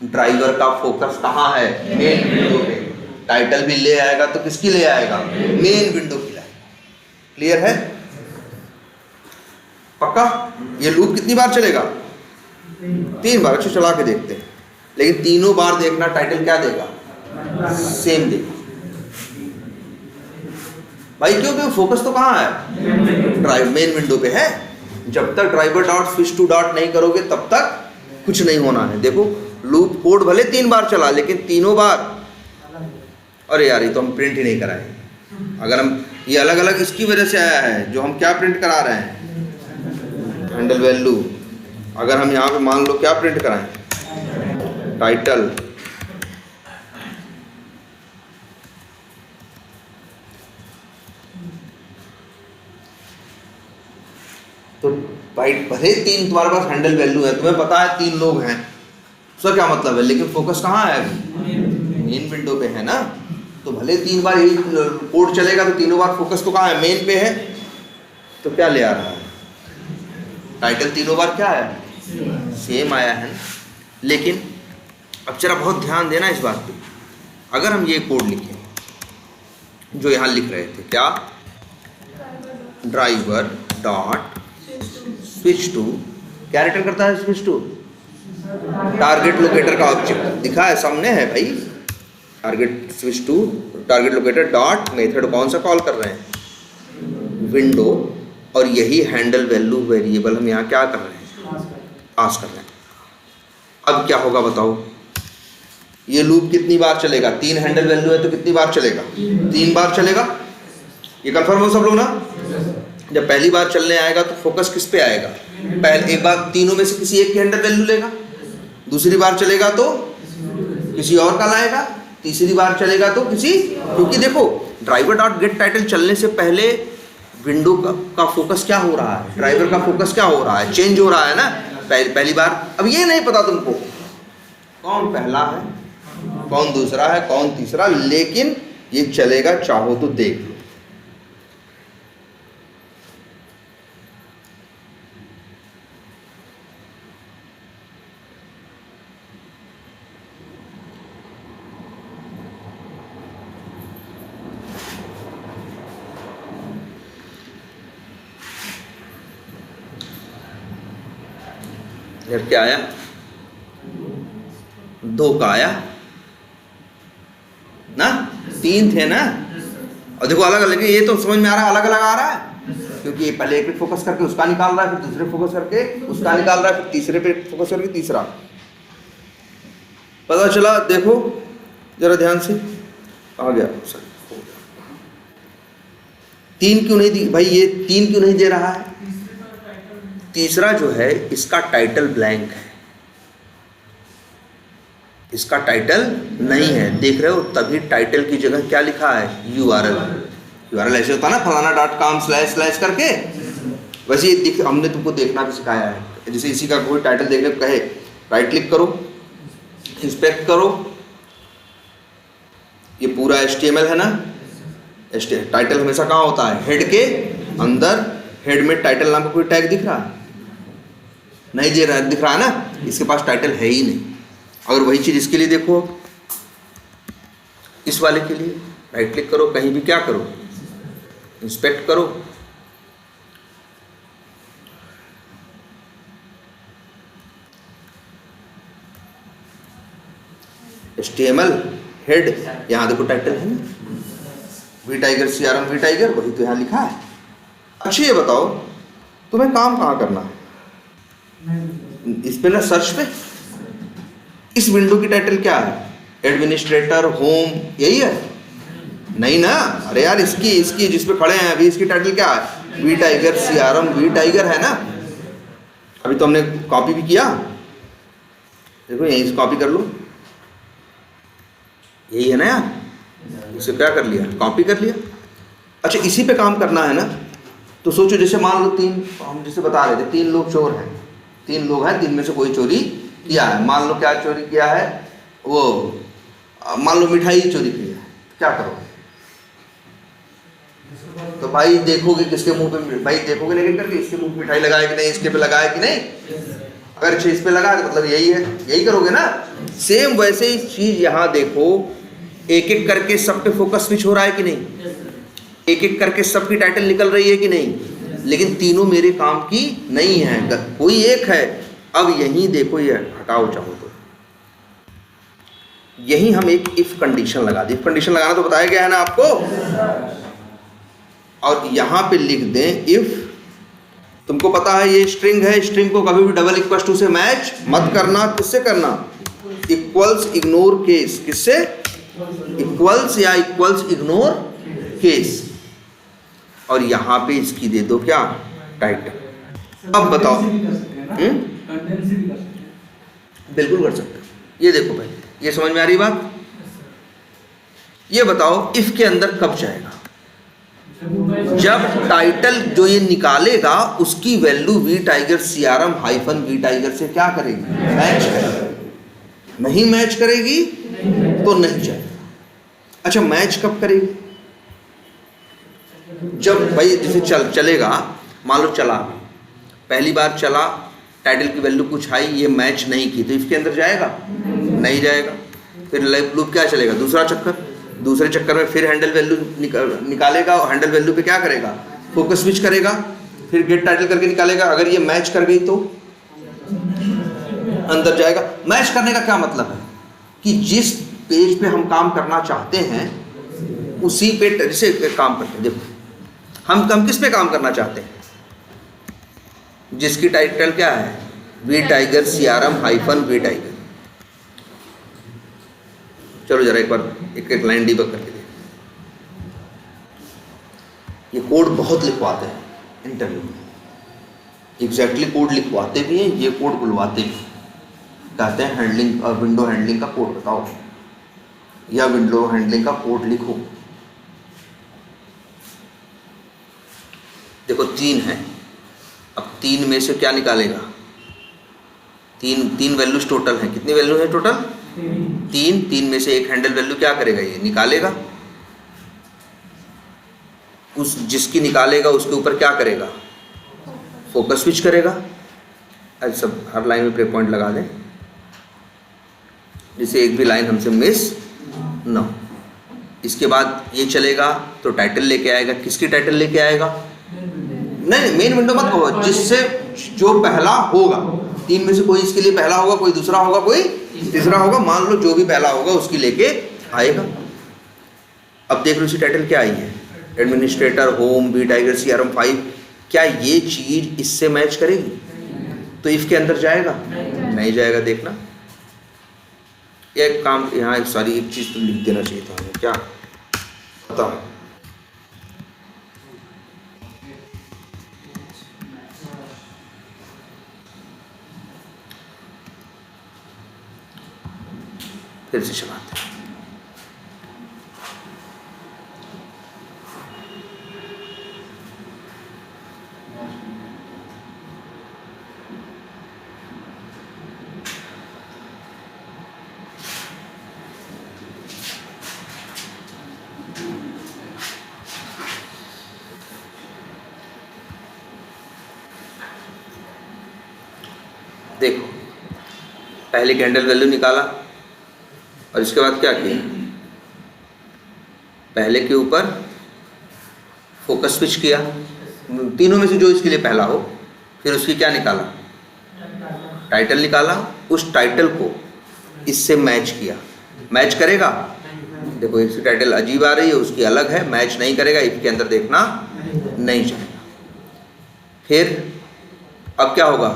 ड्राइवर का फोकस कहाँ है, मेन विंडो पे। टाइटल भी ले आएगा तो किसकी ले आएगा, मेन विंडो की लाएगा। क्लियर है, पक्का? ये लूप कितनी बार चलेगा? 3 बार। अच्छा चला के देखते हैं, लेकिन तीनों बार देखना टाइटल क्या देगा? सेम देगा। भाई क्योंकि फोकस तो कहाँ है? ड्राइव मेन विंडो पे है। जब तक driver dot switch to dot नहीं करोगे तब तक कुछ नहीं होना है। देखो लूप कोड भले 3 बार चला, लेकिन तीनों बार, अरे यार ये तो हम प्रिंट ही नहीं कराए। अगर हम ये अलग अलग इसकी वजह से आया है, जो हम क्या प्रिंट करा रहे हैं? Handle value. अगर हम यहाँ पे मान लो क्या प्रिंट कराएं? टाइटल। तो भाई भले 3 तुम्हारे पास हैंडल वैल्यू है, तुम्हें पता है 3 लोग हैं, उसका क्या मतलब है, लेकिन फोकस कहाँ है? मेन विंडो पे है ना। तो भले 3 बार यही कोड चलेगा, तो तीनों बार फोकस तो कहाँ है? मेन पे है। तो क्या ले आ रहा है? टाइटल तीनों बार क्या है? सेम आया है। लेकिन अब जरा बहुत ध्यान देना इस बात पे। अगर हम ये कोड लिखें जो यहाँ लिख रहे थे, क्या? ड्राइवर डॉट स्विच टू, क्या रिटर्न करता है स्विच टू? टारगेट लोकेटर का ऑब्जेक्ट दिखा है, सामने है भाई। Target switch to target locator dot method कौन सा कॉल कर रहे हैं? विंडो। और यही हैंडल वैल्यू वेरिएबल हम यहाँ क्या कर रहे हैं? पास कर रहे हैं। अब क्या होगा बताओ? ये लूप कितनी बार चलेगा? 3 हैंडल वैल्यू है तो कितनी बार चलेगा? 3 बार चलेगा। ये कंफर्म हो सब लोग ना? जब पहली बार चलने आएगा तो फोकस किस पे आएगा? पहले एक बार तीनों में से किसी एक की हैंडल वैल्यू लेगा, दूसरी बार चलेगा तो किसी और का लाएगा, तीसरी बार चलेगा तो किसी, क्योंकि देखो ड्राइवर डॉट गेट टाइटल चलने से पहले विंडो का फोकस क्या हो रहा है? ड्राइवर का फोकस क्या हो रहा है? चेंज हो रहा है ना। पहली बार। अब ये नहीं पता तुमको कौन पहला है, कौन दूसरा है, कौन तीसरा, लेकिन ये चलेगा, चाहो तो देख लो। फिर क्या आया? 2 का आया ना, 3 थे ना। और देखो अलग अलग, ये तो समझ में आ रहा है अलग अलग आ रहा है, क्योंकि पहले एक पे फोकस करके उसका निकाल रहा है, फिर दूसरे फोकस करके उसका निकाल रहा है, फिर तीसरे पे फोकस करके तीसरा। पता चला? देखो जरा ध्यान से, आ गया सर। 3 क्यों नहीं दी भाई? ये 3 क्यों नहीं दे रहा है? तीसरा जो है इसका टाइटल ब्लैंक है, इसका टाइटल नहीं है, देख रहे हो? तभी टाइटल की जगह क्या लिखा है? URL। URL ऐसे होता है ना, फलाना.com/ करके। वैसे ये हमने तुमको देखना भी सिखाया है। जैसे इसी का कोई टाइटल देखने को कहे, राइट क्लिक करो, इंस्पेक्ट करो, ये पूरा HTML है ना। टाइटल हमेशा कहाँ होता है? हेड के अंदर। हेड में टाइटल नाम का कोई टैग दिख रहा है? नहीं दिख रहा है ना, इसके पास टाइटल है ही नहीं। अगर वही चीज़ इसके लिए देखो, इस वाले के लिए राइट क्लिक करो, कहीं भी क्या करो, इंस्पेक्ट करो, HTML हेड, यहाँ देखो टाइटल है ना, V tiger CRM V tiger, वही तो यहाँ लिखा है। अच्छा ये बताओ तुम्हें काम कहाँ करना है? इस पे ना, सर्च पे। इस विंडो की टाइटल क्या है? एडमिनिस्ट्रेटर, होम, यही है? नहीं ना। अरे यार इसकी जिस पे खड़े हैं अभी, इसकी टाइटल क्या है? V tiger CRM V tiger है ना। अभी तो हमने कॉपी भी किया, देखो यहीं से कॉपी कर लो, यही है ना यार। इसे क्या कर लिया? कॉपी कर लिया। अच्छा इसी पे काम करना है ना, तो सोचो जैसे मान लो 3, हम जैसे बता रहे थे 3 लोग चोर हैं, 3 लोग हैं, 3 में से कोई चोरी किया है। मान लो क्या चोरी किया है? वो मान लो मिठाई चोरी की है, क्या करोगे? तो भाई देखोगे किसके मुंह पे, भाई देखोगे लेकिन करके इसके मुंह पे मिठाई लगाए कि नहीं, इसके पे लगाए कि नहीं। अगर इस पे लगा तो मतलब यही है, यही करोगे ना। सेम वैसे ही चीज यहाँ देखो, एक एक करके सब पे फोकस स्विच हो रहा है कि नहीं, एक एक करके सबकी टाइटल निकल रही है कि नहीं। लेकिन तीनों मेरे काम की नहीं है, कोई एक है। अब यहीं देखो, ये हटाओ चाहो तो, यहीं हम एक इफ कंडीशन लगा दी। इफ कंडीशन लगाना तो बताया गया है ना आपको, और यहां पे लिख दें इफ, तुमको पता है ये स्ट्रिंग है, स्ट्रिंग को कभी भी डबल इक्वल टू से मैच मत करना। किससे करना? Equals ignore case. किससे? इक्वल्स या इक्वल्स इग्नोर केस। और यहां पे इसकी दे दो क्या? टाइटल। अब बताओ, बिल्कुल कर सकते हो। ये देखो भाई, ये समझ में आ रही बात? ये बताओ इफ के अंदर कब जाएगा? जब टाइटल जो ये निकालेगा उसकी value V tiger CRM hyphen V tiger से क्या करेगी? मैच करेगी। नहीं मैच करेगी तो नहीं जाएगा। अच्छा, मैच कब करेगी? जब भाई जैसे चलेगा, मान लो चला, पहली बार चला, टाइटल की वैल्यू कुछ आई, ये मैच नहीं की, तो इसके अंदर जाएगा? नहीं जाएगा। फिर लूप क्या चलेगा? दूसरा चक्कर। दूसरे चक्कर में फिर हैंडल वैल्यू निकालेगा, और हैंडल वैल्यू पे क्या करेगा? फोकस स्विच करेगा, फिर गेट टाइटल करके निकालेगा। अगर ये मैच कर गई तो अंदर जाएगा। मैच करने का क्या मतलब है? कि जिस पेज पे हम काम करना चाहते हैं उसी पे जैसे काम करते हैं। देखो हम किस पे काम करना चाहते हैं? जिसकी टाइटल क्या है? V tiger CRM hyphen V tiger. चलो जरा एक बार एक लाइन डीबग करके देखो। ये कोड बहुत लिखवाते हैं इंटरव्यू में, एग्जैक्टली कोड लिखवाते भी हैं, ये कोड बुलवाते भी। कहते हैं हैंडलिंग और विंडो हैंडलिंग का कोड बताओ, या विंडो हैंडलिंग का कोड लिखो। देखो 3 है, अब 3 में से क्या निकालेगा? तीन वैल्यूज टोटल हैं। कितनी वैल्यू है टोटल? 3 में से एक हैंडल वैल्यू क्या करेगा? ये निकालेगा। उस जिसकी निकालेगा उसके ऊपर क्या करेगा? फोकस स्विच करेगा। आज सब हर लाइन में ब्रेक पॉइंट लगा दें, जिससे एक भी लाइन हमसे मिस ना हो। इसके बाद ये चलेगा तो टाइटल लेके आएगा। किसकी टाइटल लेके आएगा? नहीं, मेन विंडो मत कहो, जिससे जो पहला होगा। 3 में से कोई इसके लिए पहला होगा, कोई दूसरा होगा, कोई तीसरा होगा। मान लो जो भी पहला होगा उसकी लेके आएगा। अब देख लो इसी टाइटल क्या आई है? Administrator home V tiger CRM 5। क्या ये चीज इससे मैच करेगी? तो इफ के अंदर जाएगा? नहीं जाएगा। देखना, एक काम यहाँ सॉरी एक चीज तो लिख देना चाहिए था हमें। क्या बताओ? फिर से चलाते हैं। देखो, पहले कैंडल वैल्यू निकाला और इसके बाद क्या किया? पहले के ऊपर फोकस स्विच किया, तीनों में से जो इसके लिए पहला हो। फिर उसकी क्या निकाला? टाइटल निकाला। उस टाइटल को इससे मैच किया। मैच करेगा? देखो इसकी टाइटल अजीब आ रही है, उसकी अलग है, मैच नहीं करेगा। इसके अंदर देखना नहीं जाएगा। फिर अब क्या होगा?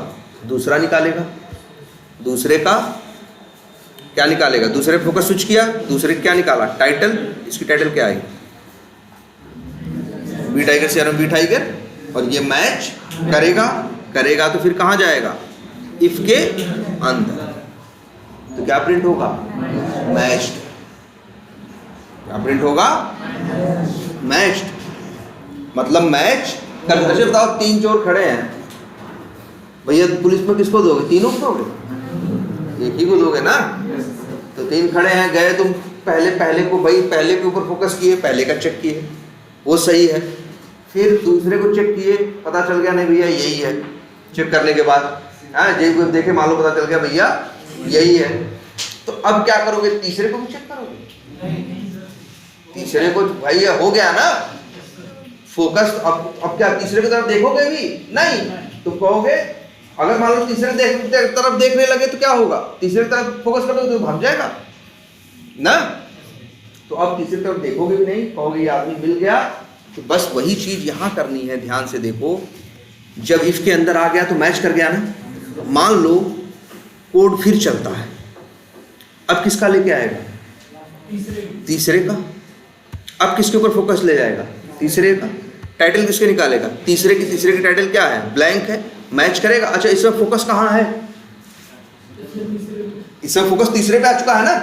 दूसरा निकालेगा। दूसरे का क्या निकालेगा? दूसरे फोकस स्विच किया, दूसरे क्या निकाला? टाइटल। इसकी टाइटल क्या आई? V tiger CRM V tiger. और ये मैच करेगा तो फिर कहाँ जाएगा? इफ के अंदर। तो क्या प्रिंट होगा? मैच्ड। क्या प्रिंट होगा? मैच्ड। मतलब मैच कर। अच्छा बताओ, 3 चोर खड़े हैं भैया, पुलिस में किसको दोगे? तीनों को दोगे? एक ही को दोगे ना। तो 3 खड़े हैं, गए तुम पहले को, भाई पहले के ऊपर फोकस किए, पहले का चेक किए, वो सही है। फिर दूसरे को चेक किए, पता चल गया नहीं भैया यही है। चेक करने के बाद जेब को देखे, मालूम पता चल गया भैया यही है। तो अब क्या करोगे? तीसरे को भी चेक करोगे? तीसरे को भैया हो गया ना, फोकस अब क्या तीसरे की तरफ देखोगे भी नहीं, तुम कहोगे अगर मान लो तीसरे तरफ देखने लगे तो क्या होगा, तीसरे तरफ फोकस करोगे तो भाग जाएगा ना, तो अब तीसरी तरफ देखोगे भी नहीं, कहोगे ये आदमी मिल गया। तो बस वही चीज यहां करनी है, ध्यान से देखो। जब इफ के अंदर आ गया तो मैच कर गया ना, मान लो कोड फिर चलता है, अब किसका लेके आएगा, तीसरे का। अब किसके ऊपर फोकस ले जाएगा, तीसरे का। टाइटल किसके निकालेगा, तीसरे की टाइटल क्या है, ब्लैंक है, मैच करेगा। अच्छा इसमें फोकस कहाँ है, इसमें फोकस तीसरे पे आ चुका है ना,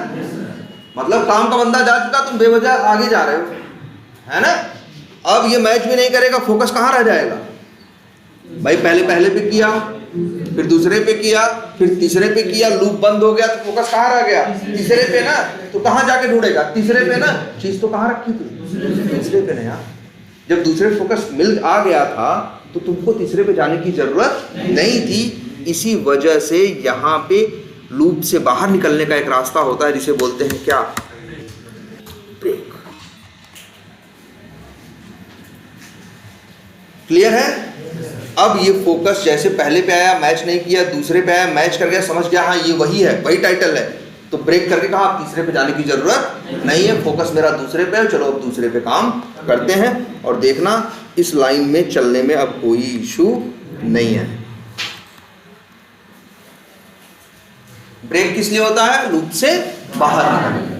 मतलब काम का बंदा जा चुका, तुम बेवजह आगे जा रहे हो, है ना। अब ये मैच भी नहीं करेगा, फोकस कहाँ रह जाएगा भाई, पहले पे किया, फिर दूसरे पे किया, फिर तीसरे पे किया, लूप बंद हो गया, तो फोकस कहाँ रह गया, तीसरे पे ना। तो कहाँ जाके ढूंढेगा, तीसरे पे ना। चीज तो कहाँ रखी थी, तीसरे पे ना यार। जब दूसरे फोकस मिल आ गया था तो तुमको तीसरे पे जाने की जरूरत नहीं थी। इसी वजह से यहाँ पे लूप से बाहर निकलने का एक रास्ता होता है जिसे बोलते हैं क्या, ब्रेक। क्लियर है। अब ये फोकस जैसे पहले पे आया मैच नहीं किया, दूसरे पे आया मैच कर गया, समझ गया हाँ ये वही है, वही टाइटल है, तो ब्रेक करके कहा अब तीसरे पे जाने की जरूरत नहीं है, फोकस मेरा दूसरे पे है, चलो अब दूसरे पे काम करते हैं। और देखना इस लाइन में चलने में अब कोई इशू नहीं है। ब्रेक किस लिए होता है, लूप से बाहर निकलने।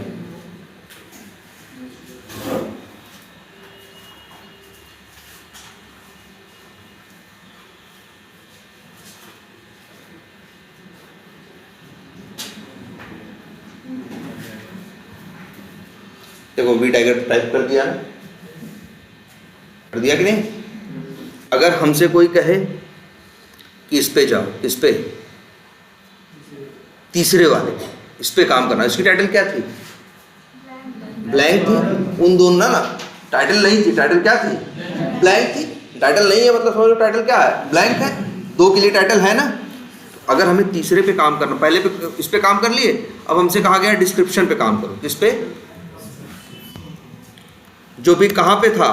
देखो वी टाइगर टाइप कर दिया ना, कर दिया कि नहीं। अगर हमसे कोई कहे कि इस पे जाओ, इस पे तीसरे वाले इस पे काम करना, इसकी टाइटल क्या थी, ब्लैंक थी। उन दोनों ना टाइटल नहीं थी, टाइटल क्या थी, ब्लैंक थी। टाइटल नहीं है मतलब समझ लो टाइटल क्या है, ब्लैंक है। दो के लिए टाइटल है ना। अगर हमें तीसरे पे काम करना, पहले पे इस पे काम कर लिए, अब हमसे कहा गया डिस्क्रिप्शन पे काम करो, किस पे, जो भी कहाँ पे था,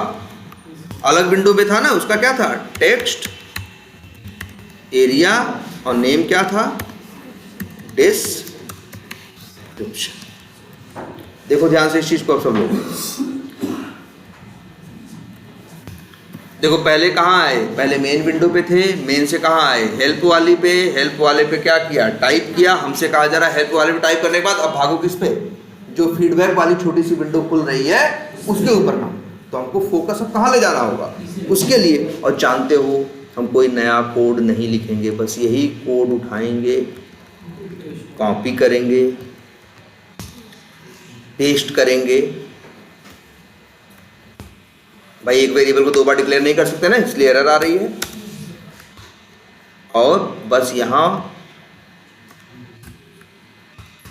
अलग विंडो पे था ना, उसका क्या था, टेक्स्ट एरिया, और नेम क्या था, डिस्क्रिप्शन। देखो ध्यान से इस चीज को सब लोग देखो, पहले कहाँ आए, पहले मेन विंडो पे थे, मेन से कहाँ आए, हेल्प वाली पे, हेल्प वाले पे क्या किया, टाइप किया। हमसे कहा जा रहा है हेल्प वाले पे टाइप करने के बाद अब भागो किस पे, जो फीडबैक वाली छोटी सी विंडो खुल रही है उसके ऊपर काम। तो हमको फोकस अब कहाँ ले जाना होगा, उसके लिए। और जानते हो हम कोई नया कोड नहीं लिखेंगे, बस यही कोड उठाएंगे, कॉपी करेंगे, पेस्ट करेंगे। भाई एक वेरिएबल को दो बार डिक्लेयर नहीं कर सकते ना, इसलिए एरर आ रही है। और बस यहां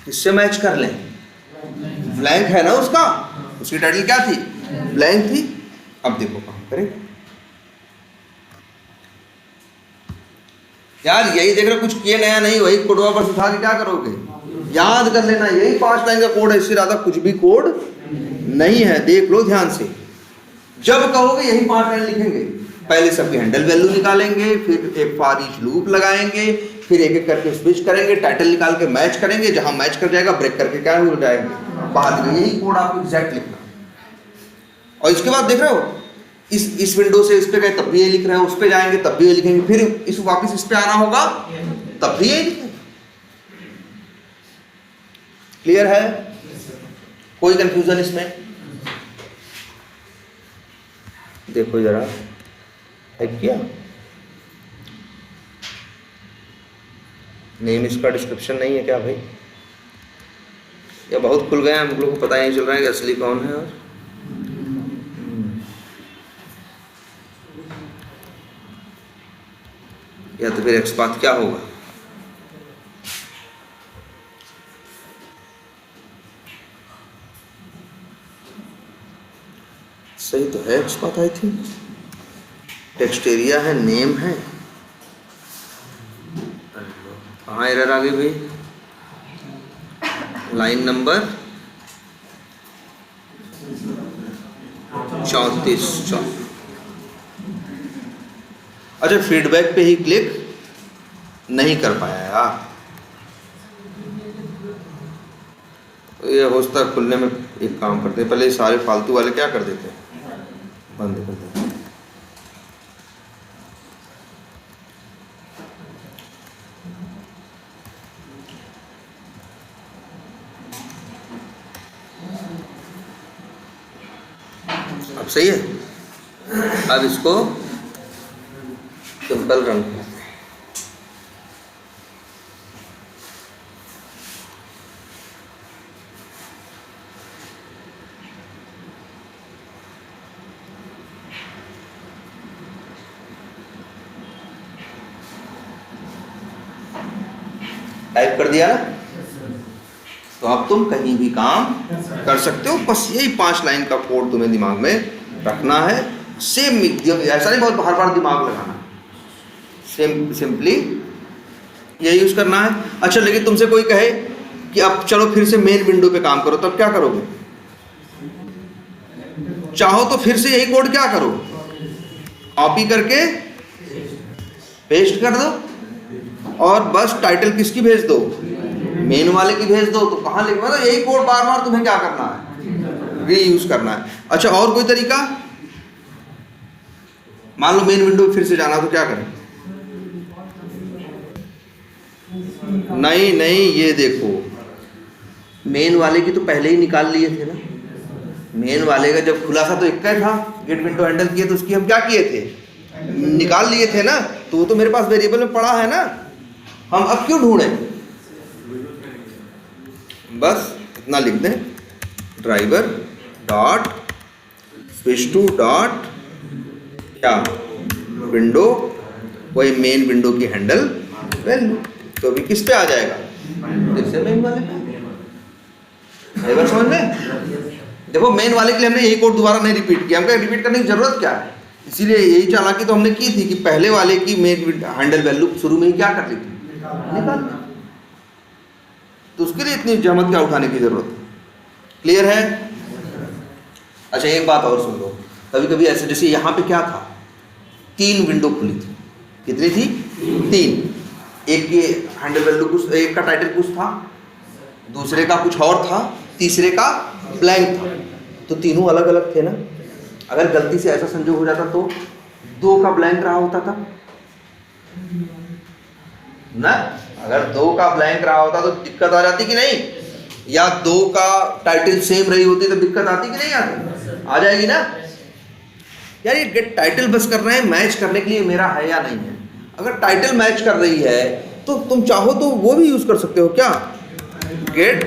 किससे मैच कर लें, ब्लैंक है ना उसका, उसकी टाइटल क्या थी, ब्लैंक थी। अब देखो काम करें यार, यही देख रहे कुछ किए नया नहीं, वही कोड वापस उठा के क्या करोगे, याद कर लेना, यही 5 लाइन का कोड है, इससे ज्यादा कुछ भी कोड नहीं है। देख लो ध्यान से, जब कहोगे यही 5 लाइन लिखेंगे, पहले सबकी हैंडल वैल्यू निकालेंगे, फिर एक फॉर ईच लूप लगाएंगे, फिर एक एक करके स्विच करेंगे, टाइटल निकाल के मैच करेंगे, जहां मैच कर जाएगा ब्रेक करके क्या हो जाएंगे बाहर। यही कोड आपको एग्जैक्ट लिखना। और इसके बाद देख रहे हो इस विंडो से इस पे गए तब भी ये लिख रहे हैं, उस पे जाएंगे तब भी ये लिखेंगे, फिर इस वापस इस पे आना होगा तब भी यही लिखेंगे। क्लियर है, कोई कंफ्यूजन इसमें, देखो जरा टाइप किया, नेम इसका डिस्क्रिप्शन नहीं है क्या भाई, या बहुत खुल गए हैं, हम लोग को पता ही नहीं चल रहा है कि असली कौन है। और या तो फिर एक्सपाथ क्या होगा, सही तो है XPath, I think text area है, नेम है, कहाँ एरर आ गई भाई, लाइन नंबर 34। अच्छा, फीडबैक पे ही क्लिक नहीं कर पाया यार, ये होस्टा खुलने में एक काम करते हैं, पहले सारे फालतू वाले क्या कर देते हैं, बंद कर देते हैं। अब सही है। अब इसको सिंपल रंग करते हैं। टाइप कर दिया ना, तो अब तुम कहीं भी काम कर सकते हो। बस यही 5 लाइन का कोड तुम्हें दिमाग में रखना है। सेम, ऐसा नहीं बहुत बार बार दिमाग लगाना, सिंपली ये यूज करना है। अच्छा, लेकिन तुमसे कोई कहे कि अब चलो फिर से मेन विंडो पे काम करो, तब क्या करोगे? चाहो तो फिर से यही कोड क्या करो, कॉपी करके पेस्ट कर दो और बस टाइटल किसकी भेज दो, मेन वाले की भेज दो। तो कहाँ लिख, मतलब यही कोड बार बार तुम्हें क्या करना है, रीयूज करना है। अच्छा, और कोई तरीका? मान लो मेन विंडो फिर से जाना, तो क्या करें? नहीं, ये देखो, मेन वाले की तो पहले ही निकाल लिए थे ना। मेन वाले का जब खुला था तो एक का था, गेट विंडो हैंडल किए तो उसकी हम क्या किए थे, निकाल लिए थे ना। तो वो तो मेरे पास वेरिएबल में पड़ा है ना, हम अब क्यों ढूंढें? बस इतना लिख दें, driver dot switch to dot क्या, विंडो, वही मेन विंडो की हैंडल वैल्यू। तो अभी किस पे आ जाएगा, फिर से मेन वाले पे। एक समझ में? देखो, मेन वाले के लिए हमने यही कोड दोबारा नहीं रिपीट किया, हमको रिपीट करने की जरूरत क्या है। इसीलिए यही चालाकी तो हमने की थी कि पहले वाले की मेन हैंडल वैल्यू शुरू में ही क्या कर ली थी, निकाल ली। तो उसके लिए इतनी जहमत क्या उठाने की जरूरत, क्लियर है? अच्छा, एक बात और सुन लो, कभी कभी ऐसे, जैसे यहाँ पे क्या था, 3 विंडो खुली थी। कितनी थी? 3। एक की हैंडल वैल्यू कुछ, एक का टाइटल कुछ था, दूसरे का कुछ और था, तीसरे का ब्लैंक था। तो तीनों अलग अलग थे ना। अगर गलती से ऐसा संजोग हो जाता तो 2 का ब्लैंक रहा होता था ना। अगर 2 का ब्लैंक रहा होता तो दिक्कत आ जाती कि नहीं, या 2 का टाइटल सेम रही होती तो दिक्कत आती कि नहीं आती? आ जाएगी ना यार। ये गेट टाइटल बस कर रहे हैं, मैच करने के लिए मेरा है या नहीं है। अगर टाइटल मैच कर रही है तो तुम चाहो तो वो भी यूज कर सकते हो, क्या, गेट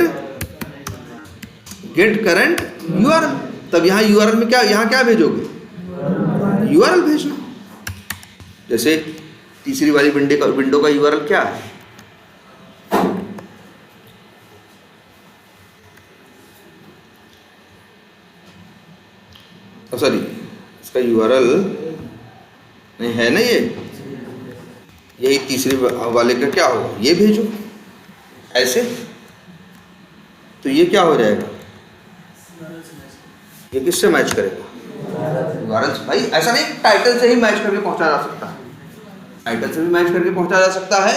करंट यूआरएल। तब यहाँ यूआरएल में क्या, यहाँ क्या भेजोगे, यूआरएल भेजना। जैसे तीसरी वाली विंडो का यूआरएल क्या है, सॉरी, इसका यूआरएल नहीं है ना, यही तीसरी वाले का क्या होगा, ये भेजो ऐसे। तो ये क्या हो जाएगा, ये किससे मैच करेगा, यूआरएल से। भाई ऐसा नहीं टाइटल से ही मैच करके पहुंचा जा सकता है, टाइटल से भी मैच करके पहुंचा जा सकता है।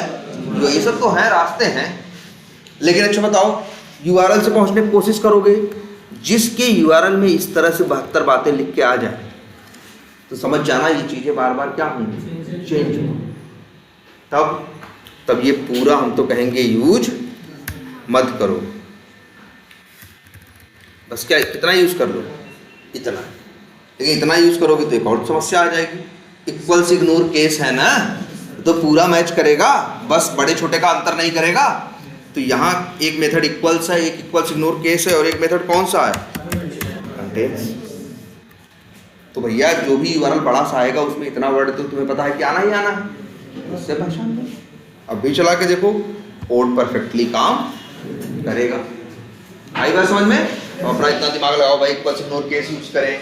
ये सब तो है, रास्ते हैं। लेकिन अच्छा बताओ, यूआरएल से पहुंचने की कोशिश करोगे, जिसके यूआरएल में इस तरह से 72 बातें लिख के आ जाए, तो समझ जाना ये चीजें बार बार क्या होंगी, चेंज होंगी। तब ये पूरा हम तो कहेंगे यूज मत करो। बस क्या, कितना यूज कर लो, इतना। लेकिन इतना यूज करोगे तो एक और समस्या आ जाएगी। इक्वल्स इग्नोर केस है ना, तो पूरा मैच करेगा, बस बड़े छोटे का अंतर नहीं करेगा। तो यहाँ एक मेथड इक्वल्स है, एक इक्वल्स इग्नोर केस है, और एक मेथड कौन सा है, कंटेन्स। तो भैया जो भी यूआरएल बड़ा सा आएगा उसमें इतना वर्ड तो तुम्हें पता है कि आना ही आना है, उससे पहचान लो। अब भी चला के देखो, कोड परफेक्टली काम करेगा। आई बात समझ में? तो अपना इतना दिमाग लगाओ भाई, इक्वल्स इग्नोर केस यूज करें।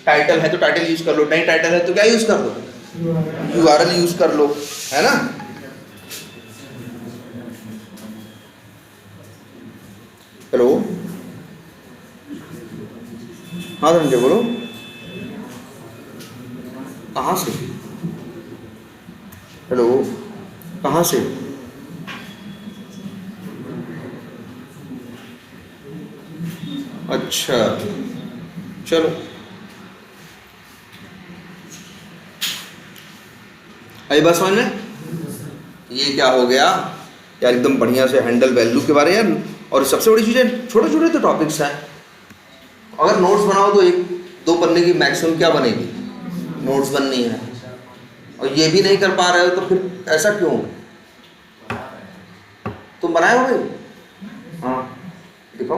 टाइटल है तो टाइटल यूज कर लो, नहीं टाइटल है तो क्या यूज कर लो, यूआरएल यूज कर लो, है ना। हेलो, हाँ धनंजय बोलो, कहाँ से? कहाँ से? अच्छा चलो, आई बात समझ में? ये क्या हो गया यार, एकदम बढ़िया से हैंडल वैल्यू के बारे यार। और सबसे बड़ी चीज़ है, छोटे छोटे तो टॉपिक्स हैं। अगर नोट्स बनाओ तो 1-2 पन्ने की मैक्सिमम क्या बनेगी, नोट्स बननी है। और ये भी नहीं कर पा रहे हो तो फिर ऐसा क्यों? तुम बनाए हो भाई? हाँ देखो,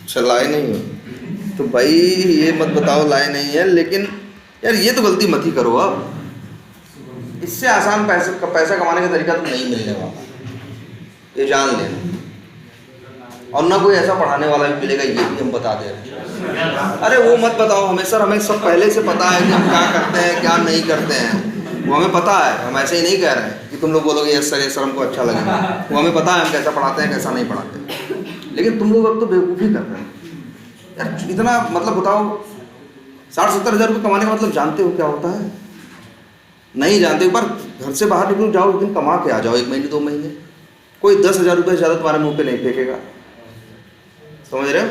अच्छा लाए नहीं हो तो भाई ये मत बताओ लाए नहीं है। लेकिन यार ये तो गलती मत ही करो। अब इससे आसान पैसा कमाने का तरीका तो नहीं मिलने वाला, ये जान लेना। और ना कोई ऐसा पढ़ाने वाला भी मिलेगा, ये भी हम बता दे रहे हैं। अरे वो मत बताओ हमें सर, हमें सब पहले से पता है कि हम क्या करते हैं क्या नहीं करते हैं, वो हमें पता है। हम ऐसे ही नहीं कह रहे हैं कि तुम लोग बोलोगे यस सर हमको अच्छा लगेगा। वो हमें पता है हम कैसा पढ़ाते हैं कैसा नहीं पढ़ाते। लेकिन तुम लोग अब तो बेवकूफ़ी कर रहे हैं यार। इतना मतलब बताओ, 60-70 हज़ार रुपये कमाने का मतलब जानते हो क्या होता है? नहीं जानते। एक बार घर से बाहर निकलो, जाओ एक दिन कमा के आ जाओ, 1 महीने 2 महीने। कोई 10,000 रुपये ज़्यादा तुम्हारे मुंह पे नहीं फेंकेगा, समझ रहे हो?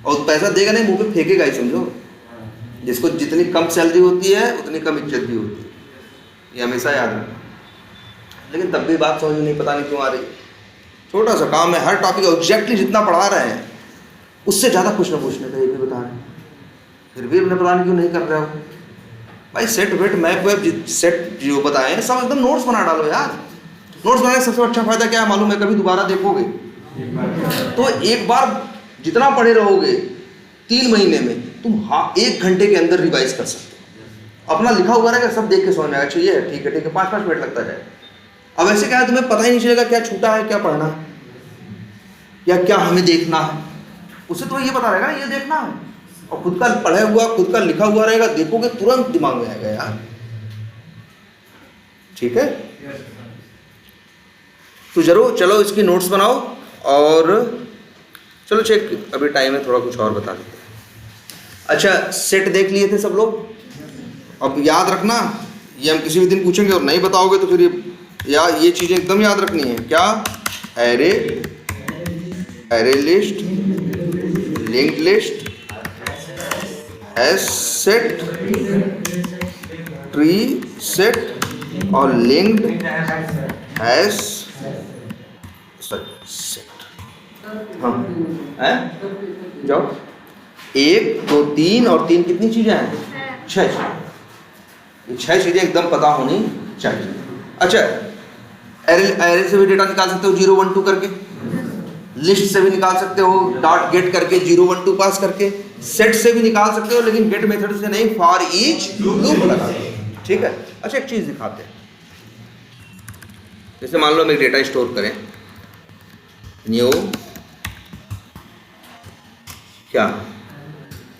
और पैसा देगा नहीं, मुंह पे फेंकेगा ही, समझो। जिसको जितनी कम सैलरी होती है उतनी कम इज्जत भी होती है, ये हमेशा याद रखना। लेकिन तब भी बात समझ में नहीं, पता नहीं क्यों आ रही। छोटा सा काम है, हर टॉपिक एग्जैक्टली जितना पढ़ा रहे हैं उससे ज़्यादा कुछ ना पूछने का, ये भी बता रहे हैं, फिर भी अपने पता नहीं क्यों नहीं कर रहे हो भाई। Set wait map web set जो बताए हैं सब एकदम नोट्स बना डालो यार। नोट्स बनाने का सबसे अच्छा फायदा क्या है मालूम है? कभी दोबारा देखोगे तो एक बार जितना पढ़े रहोगे 3 महीने में तुम 1 घंटे के अंदर रिवाइज कर सकते हो। अपना लिखा हुआ रहेगा, सब देख के समझ में आएगा, अच्छा ये है, ठीक है 5-5 मिनट लगता जाए। अब ऐसे क्या है, तुम्हें पता ही नहीं चलेगा क्या छूटा है, क्या पढ़ना है या क्या हमें देखना है। उससे तुम्हें ये पता रहेगा ये देखना है, और खुद का पढ़ा हुआ खुद का लिखा हुआ रहेगा, देखोगे तुरंत दिमाग में आएगा यार। ठीक है, तो जरूर चलो इसकी नोट्स बनाओ। और चलो चेक, अभी टाइम है, थोड़ा कुछ और बता देते हैं। अच्छा सेट देख लिए थे सब लोग? अब याद रखना, ये हम किसी भी दिन पूछेंगे और नहीं बताओगे तो फिर ये चीज़ें एकदम याद रखनी है। क्या? Array list, linked list, hash set, tree set और लिंक्ड हैश सेट। हाँ है, जाओ 1 2 3 और 3 कितनी चीजें हैं? 6 चीजें। ये 6 चीजें एकदम पता होनी चाहिए। अच्छा एरे से भी डेटा निकाल सकते हो 0 1 2 करके, लिस्ट से भी निकाल सकते हो डॉट गेट करके 0 1 2 पास करके, सेट से भी निकाल सकते हो लेकिन गेट मेथड से नहीं, फॉर ईच लूप लगा दो। ठीक है। अच्छा एक चीज दिखाते हैं, जैसे मान लो हम एक डेटा स्टोर करें, न्यू क्या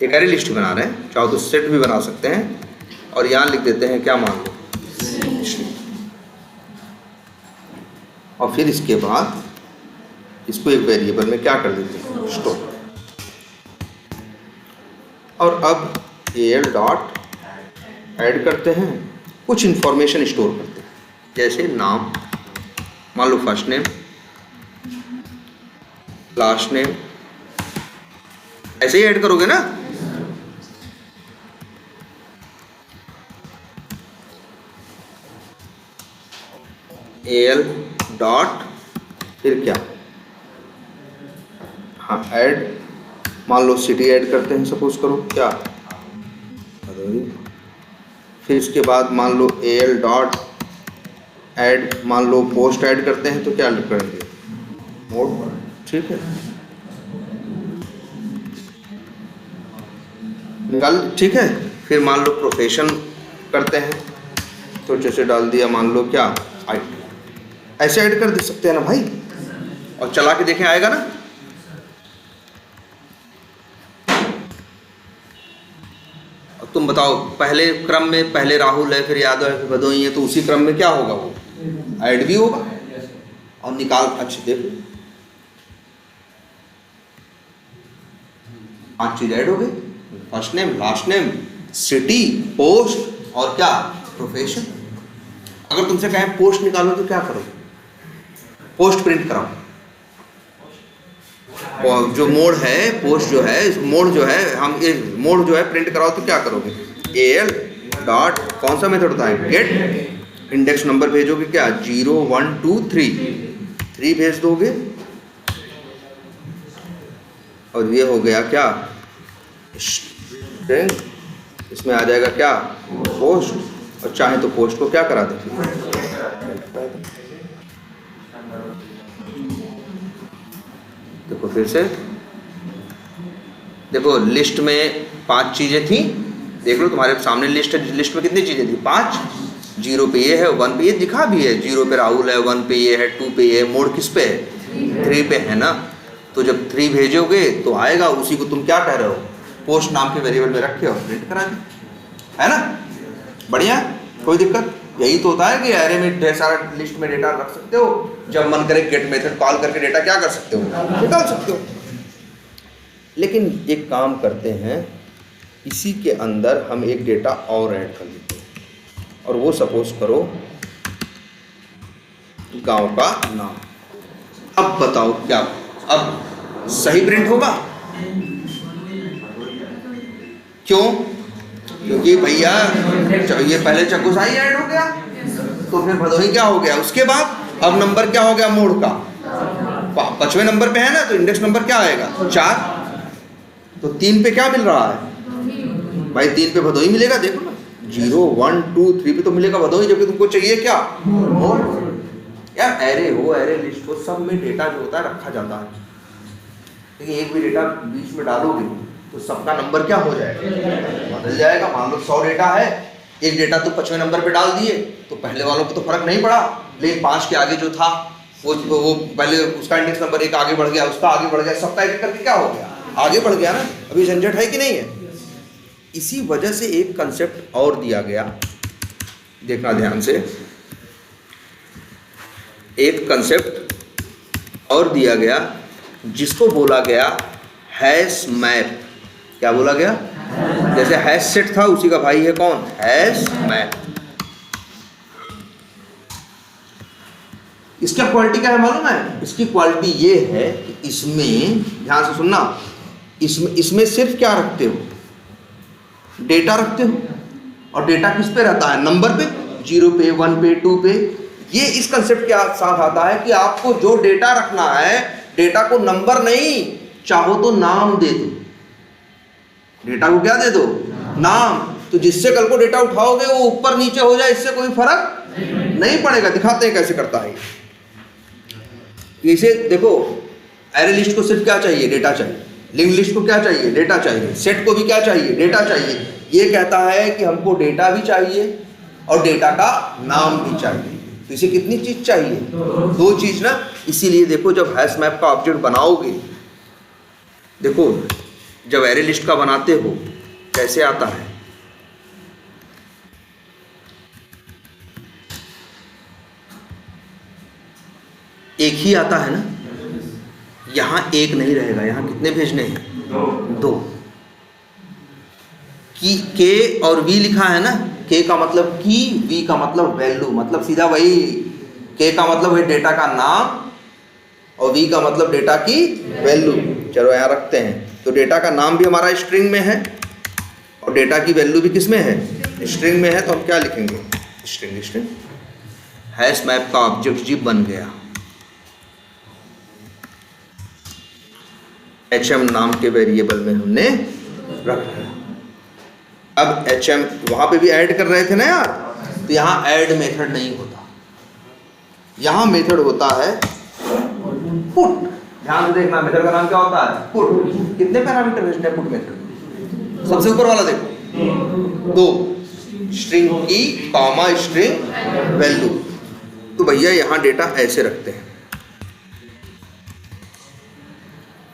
एक एरे लिस्ट बना रहे हैं, चाहो तो सेट भी बना सकते हैं और यहाँ लिख देते हैं क्या, मान लो, और फिर इसके बाद इसको एक वेरिएबल में क्या कर देते हैं, स्टोर। और अब al डॉट ऐड करते हैं, कुछ इंफॉर्मेशन स्टोर करते हैं, जैसे नाम, मान लो फर्स्ट नेम, लास्ट नेम, ऐसे ही ऐड करोगे ना। al डॉट फिर क्या, हाँ ऐड, मान लो सिटी ऐड करते हैं, सपोज करो क्या, फिर इसके बाद मान लो al डॉट ऐड, मान लो पोस्ट ऐड करते हैं तो क्या करेंगे, मोड। ठीक है, निकाल। ठीक है, फिर मान लो प्रोफेशन करते हैं तो जैसे डाल दिया मान लो क्या, IT। ऐसे ऐड कर दे सकते हैं ना भाई, और चला के देखें आएगा ना। अब तुम बताओ, पहले क्रम में पहले राहुल है, फिर यादव है, फिर भदोही है, तो उसी क्रम में क्या होगा, वो ऐड भी होगा और निकाल। अच्छे देखो 5 चीज ऐड हो गई, first name, last name, city, post और क्या, प्रोफेशन। अगर तुमसे कहें पोस्ट निकालो तो क्या करोगे? पोस्ट प्रिंट कराओ। और जो मोड है, पोस्ट जो है, मोड जो है, हम ये मोड जो है प्रिंट कराओ तो क्या करोगे? AL डॉट कौन सा मेथड होता है? गेट इंडेक्स नंबर भेजोगे क्या? 0 1 2 3 भेज दोगे और ये हो गया क्या? स्ट्रिंग। इसमें आ जाएगा क्या? पोस्ट। और चाहे तो पोस्ट को क्या करा दे, देखो फिर से देखो, लिस्ट में 5 चीजें थी, देख लो तुम्हारे सामने लिस्ट है। लिस्ट में कितनी चीजें थी? 5। 0 पे ये है, 1 पे ये दिखा भी है, 0 पे राहुल है, 1 पे ये है, 2 पे ये है, मोड किस पे है? 3 पे है ना। तो जब 3 भेजोगे तो आएगा, उसी को तुम क्या कह रहे हो? पोस्ट नाम के वेरिएबल में रखे और प्रिंट करा दे, है ना? बढ़िया, कोई दिक्कत? यही तो होता है कि एरे में ढेर सारा लिस्ट में डेटा रख सकते हो, जब मन करे गेट मेथड कॉल करके डेटा क्या कर सकते हो? निकाल सकते हो। लेकिन एक काम करते हैं, इसी के अंदर हम एक डेटा और ऐड कर लेते हैं, और वो सपोज करो गांव का नाम। अब बताओ क्या, अब सही प्रिंट होगा? क्यों? क्योंकि भैया ये पहले चकुसाई ऐड हो गया, तो फिर भदोही क्या हो गया? उसके बाद अब नंबर क्या हो गया मोड का? 5वें नंबर पे है ना, तो इंडेक्स नंबर क्या आएगा? 4। तो 3 पे क्या मिल रहा है भाई? 3 पे भदोही मिलेगा, देखो ना, 0 1 2 3 पे तो मिलेगा भदोही, जबकि तुमको चाहिए क्या? मोड। यार एरे हो, एरे लिस्ट हो, सब में डेटा जो होता है रखा जाता है, लेकिन एक भी डेटा बीच में डालोगे तो सबका नंबर क्या हो जाएगा? बदल जाएगा। मान लो 100 डेटा है, एक डेटा तो 55 नंबर पे डाल दिए, तो पहले वालों को तो फर्क नहीं पड़ा, लेकिन 5 के आगे जो था वो पहले उसका इंडेक्स नंबर 1 आगे बढ़ गया, उसका आगे बढ़ गया, सबका एक करके क्या हो गया? आगे बढ़ गया ना। अभी झंझट है कि नहीं है? इसी वजह से एक कंसेप्ट और दिया गया, देखना ध्यान से, एक कंसेप्ट और दिया गया जिसको बोला गया हैश मैप। क्या बोला गया? जैसे हैश सेट था, उसी का भाई है कौन? Hash map. इसका क्वालिटी क्या है मालूम है? इसकी क्वालिटी ये है कि इसमें, ध्यान से सुनना, इसमें सिर्फ क्या रखते हो? डेटा रखते हो। और डेटा किस पे रहता है? नंबर पे, 0 पे, 1 पे, 2 पे। ये इस कंसेप्ट के साथ आता है कि आपको जो डेटा रखना है, डेटा को नंबर नहीं, चाहो तो नाम दे दो। डेटा को क्या दे दो? नाम। तो जिससे कल को डेटा उठाओगे वो ऊपर नीचे हो जाए, इससे कोई फर्क नहीं पड़ेगा। दिखाते हैं कैसे करता है। इसे देखो, एरे लिस्ट को सिर्फ क्या चाहिए? डेटा चाहिए। लिंक लिस्ट को क्या चाहिए? डेटा चाहिए। सेट को भी क्या चाहिए? डेटा चाहिए। ये कहता है कि हमको डेटा भी चाहिए और डेटा का नाम भी चाहिए। तो इसे कितनी चीज चाहिए? 2 चीज ना। इसीलिए देखो, जब हैश मैप का ऑब्जेक्ट बनाओगे, देखो जब एरे लिस्ट का बनाते हो कैसे आता है, एक ही आता है ना। यहां एक नहीं रहेगा, यहां कितने भेजने हैं? 2। की के और वी लिखा है ना। के का मतलब की, वी का मतलब वैल्यू, मतलब सीधा वही। के का मतलब वही डेटा का नाम और वी का मतलब डेटा की वैल्यू। चलो यहाँ रखते हैं। तो डेटा का नाम भी हमारा स्ट्रिंग में है और डेटा की वैल्यू भी किस में है? स्ट्रिंग में है। तो हम क्या लिखेंगे? स्ट्रिंग। स्ट्रिंग हैश मैप का ऑब्जेक्ट जी बन गया। HM नाम के वेरिएबल में हमने रखा है। अब HM वहां पे भी ऐड कर रहे थे ना यार, तो यहाँ ऐड मेथड नहीं होता, यहाँ मेथड होता है पुट। ध्यान से देखना, मेथड का नाम क्या होता है? पुट। कितने पैरामीटर भेजने हैं पुट मेथड? सबसे ऊपर वाला देखो, 2 स्ट्रिंग की कॉमा स्ट्रिंग वैल्यू। तो भैया यहाँ डेटा ऐसे रखते हैं,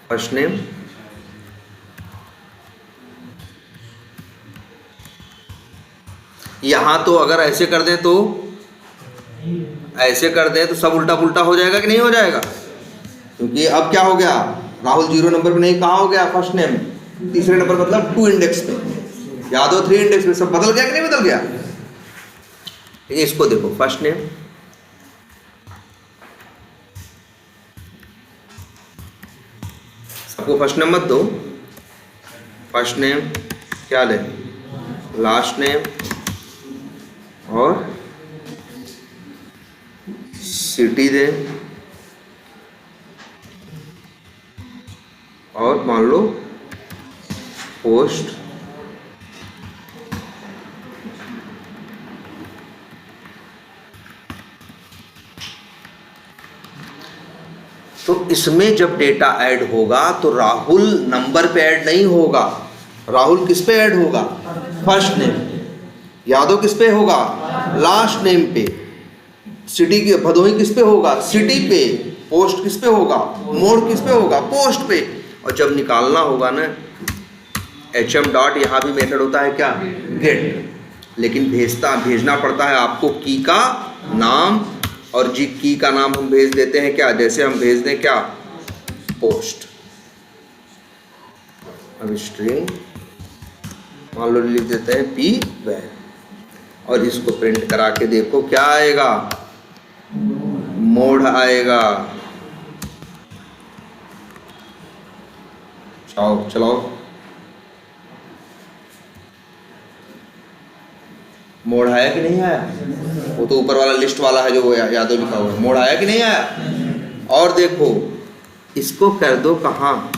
फर्स्ट नेम, यहां तो अगर ऐसे कर दे तो ऐसे कर दे तो सब उल्टा पुल्टा हो जाएगा कि नहीं हो जाएगा? क्योंकि अब क्या हो गया? राहुल 0 नंबर पे नहीं, कहाँ हो गया? First name. तीसरे नंबर मतलब 2 इंडेक्स पे, याद हो 3 इंडेक्स पे। सब बदल गया कि नहीं बदल गया? ठीक है, इसको देखो, फर्स्ट नेम, सबको फर्स्ट नेम मत दो, फर्स्ट नेम क्या ले, लास्ट नेम और सिटी दे, और मान लो पोस्ट, तो इसमें जब डेटा ऐड होगा तो राहुल नंबर पे ऐड नहीं होगा, राहुल किस पे ऐड होगा, फर्स्ट नेम, यादव किस पे होगा, लास्ट नेम पे, सिटी के भदोही किस पे होगा, सिटी पे, पोस्ट किस पे होगा, मोड किस पे होगा, पोस्ट पे। और जब निकालना होगा ना HM डॉट, यहाँ भी मेथड होता है क्या, गेट, लेकिन भेजना पड़ता है आपको की का नाम, और जी की का नाम हम भेज देते हैं क्या, जैसे हम भेज दें क्या, पोस्ट। अब स्ट्रिंग मान लो लिख देते हैं पी वैन, और इसको प्रिंट करा के देखो क्या आएगा, मोड आएगा। चलाओ, मोड आया कि नहीं आया, वो तो ऊपर वाला लिस्ट वाला है जो वो यादव लिखा हुआ है, मोड आया कि नहीं आया। और देखो इसको कर दो कहाँ,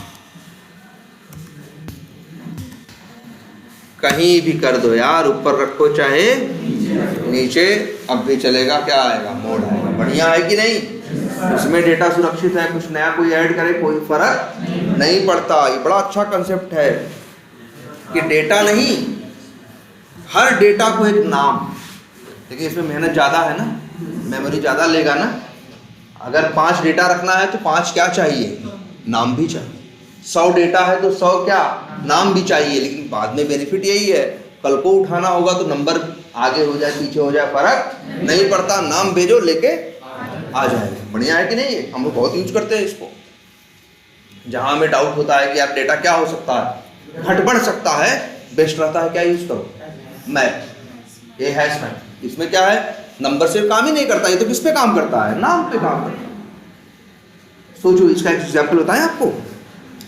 कहीं भी कर दो यार, ऊपर रखो चाहे नीचे, अब भी चलेगा, क्या आएगा, मोड आएगा। बढ़िया है कि नहीं, इसमें डेटा सुरक्षित है, कुछ नया कोई ऐड करे कोई फर्क नहीं पड़ता। ये बड़ा अच्छा कंसेप्ट है कि डेटा नहीं, हर डेटा को एक नाम, लेकिन इसमें मेहनत ज़्यादा है ना, मेमोरी ज़्यादा लेगा ना। अगर 5 डेटा रखना है तो 5 क्या चाहिए, नाम भी चाहिए। 100 डेटा है तो 100 क्या, नाम भी चाहिए। लेकिन बाद में बेनिफिट यही है, कल को उठाना होगा तो नंबर आगे हो जाए पीछे हो जाए फर्क नहीं पड़ता, नाम भेजो लेके आ जाएगा। बढ़िया है कि नहीं, हम लोग बहुत यूज करते हैं इसको। जहाँ हमें डाउट होता है कि यार डेटा क्या हो सकता है, घट बढ़ सकता है, बेस्ट रहता है क्या यूज करो, मैप, ये हैश मैप। इसमें क्या है, नंबर से काम ही नहीं करता, ये तो किस पे काम करता है, नाम पे काम करता है। सोचो, इसका एक एग्जाम्पल बताएं आपको।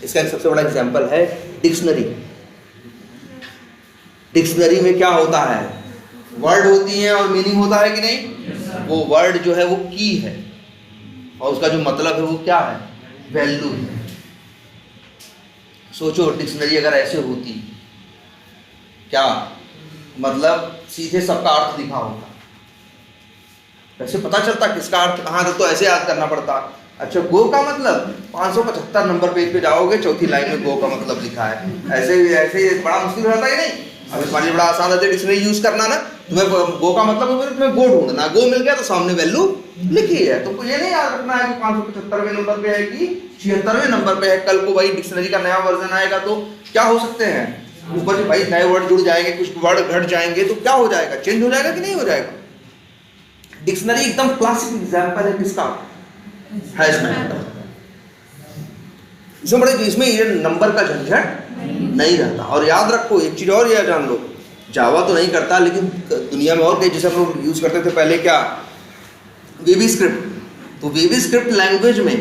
इसका एक सबसे बड़ा एग्जाम्पल है डिक्शनरी। डिक्शनरी में क्या होता है, वर्ड होती है और मीनिंग होता है कि नहीं। वो वर्ड जो है वो की है, और उसका जो मतलब है वो क्या है, वैल्यू है। सोचो डिक्शनरी अगर ऐसे होती, क्या मतलब सीधे सबका अर्थ लिखा होता, वैसे पता चलता किसका अर्थ कहाँ था, तो ऐसे याद करना पड़ता। अच्छा, गो का मतलब 575 नंबर पेज पे जाओगे, चौथी लाइन में गो का मतलब लिखा है। ऐसे बड़ा मुश्किल रहता है नहीं। अब इस लिए बड़ा आसान रहता है डिक्शनरी यूज करना ना। तुम्हें गो का मतलब तुम्हें गो ढूंढना, गो मिल गया तो सामने वैल्यू लिखी है। तुमको ये नहीं याद रखना है कि 575वें नंबर पे है कि 76वें नंबर पे है। कल को भाई डिक्शनरी का नया वर्जन आएगा तो क्या हो सकते हैं, ऊपर से भाई नए वर्ड जुड़ जाएंगे, कुछ वर्ड घट जाएंगे, तो क्या हो जाएगा, चेंज हो जाएगा कि नहीं हो जाएगा। डिक्शनरी एकदम क्लासिक एग्जाम्पल है किसका, हैश मैप। इसमें बड़े, इसमें ये नंबर का झंझट नहीं रहता। और याद रखो एक चीज और, यह जान लो, जावा तो नहीं करता, लेकिन दुनिया में और कई जैसे हम लोग यूज करते थे पहले क्या, वीबी स्क्रिप्ट। तो वीबी स्क्रिप्ट लैंग्वेज में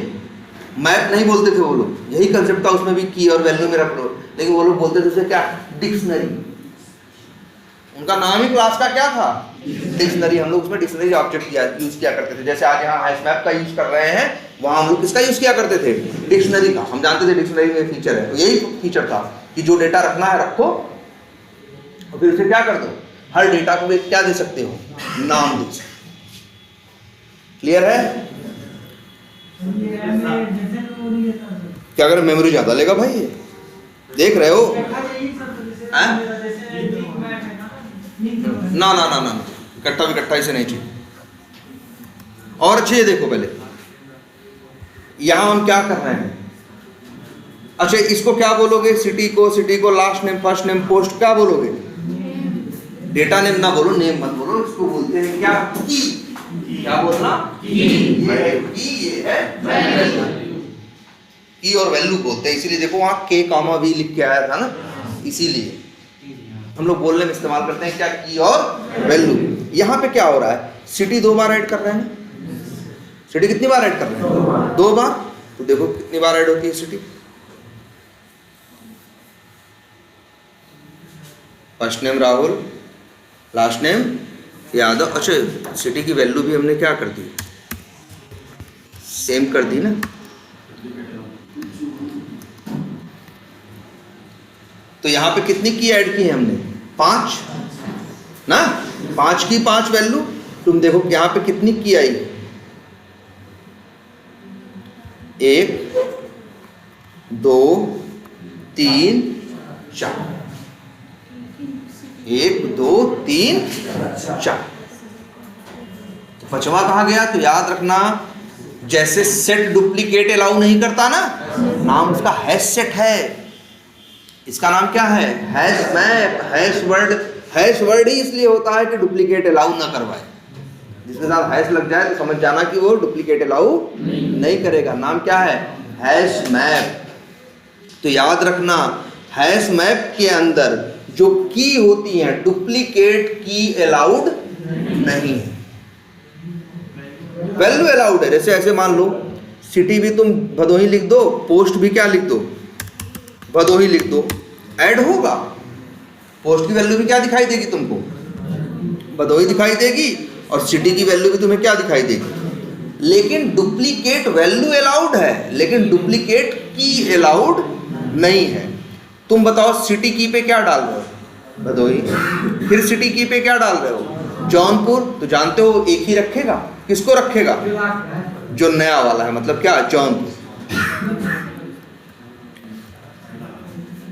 मैप नहीं बोलते थे वो लोग, यही कंसेप्ट था उसमें भी, की और वैल्यू में रख लो, लेकिन वो लोग बोलते थे उसे क्या, डिक्शनरी। उनका नाम ही क्लास का क्या था, डिक्शनरी। हम लोग उसमें डिक्शनरी ऑब्जेक्ट यूज किया करते थे। जैसे आज यहाँ हैश मैप का यूज कर रहे हैं, वहाँ हम लोग किसका यूज किया करते थे, डिक्शनरी का। हम जानते थे डिक्शनरी में फीचर है, तो यही फीचर था कि जो डेटा रखना है रखो, और फिर उसे क्या कर दो, हर डेटा को एक क्या दे सकते हो, नाम दे सकते। क्लियर है। क्या करें, मेमोरी ज्यादा लेगा भाई, ये देख रहे हो। ना ना ना ना, इकट्ठा इकट्ठा इसे नहीं चाहिए। और अच्छे देखो, पहले यहां हम क्या कर रहे हैं। अच्छा, इसको क्या बोलोगे, सिटी को last name, first name, post क्या बोलोगे, डेटा नेम ना बोलो, नेम मत बोलो, इसको बोलते हैं क्या, की। क्या बोलना, की। ये है वैल्यू, की और वैल्यू बोलते हैं। इसीलिए देखो वहां के कॉमा वी लिख के आया था ना, इसीलिए हम लोग बोलने में इस्तेमाल करते हैं क्या, की और वैल्यू। यहाँ पे क्या हो रहा है, सिटी 2 बार ऐड कर रहे हैं। सिटी कितनी बार ऐड कर रहे हैं? 2 बार। तो देखो कितनी बार ऐड होती है city. First name Rahul, last name Yadav. अच्छा, सिटी की वैल्यू भी हमने क्या कर दी, सेम कर दी ना। तो यहां पे कितनी की ऐड की है हमने? 5 ना, 5 की 5 वैल्यू। तुम देखो यहां पे कितनी की आई, 1 2 3 4, 1 2 3 4। तो पांचवा कहा गया? तो याद रखना, जैसे सेट डुप्लीकेट अलाउ नहीं करता ना, नाम उसका हैश सेट है। इसका नाम क्या है? Hash map. हैश वर्ड ही इसलिए होता है कि डुप्लीकेट अलाउ ना करवाए। जिसके साथ हैश लग जाए तो समझ जाना कि वो डुप्लीकेट अलाउ नहीं करेगा। नाम क्या है? Hash map. तो याद रखना, हैश मैप के अंदर जो की होती है, डुप्लीकेट की अलाउड नहीं है, वैल्यू अलाउड है। जैसे ऐसे मान लो, सिटी भी तुम भदोही लिख दो, पोस्ट भी क्या लिख दो, भदोही लिख दो, ऐड होगा। पोस्ट की वैल्यू भी क्या दिखाई देगी तुमको? भदोही दिखाई देगी। और सिटी की वैल्यू भी तुम्हें क्या दिखाई देगी? लेकिन डुप्लीकेट वैल्यू अलाउड है, लेकिन डुप्लीकेट की अलाउड नहीं है। तुम बताओ, सिटी की पे क्या डाल रहे हो? भदोही। फिर सिटी की पे क्या डाल रहे हो? जौनपुर। तो जानते हो एक ही रखेगा। किसको रखेगा? जो नया वाला है, मतलब क्या? जौनपुर।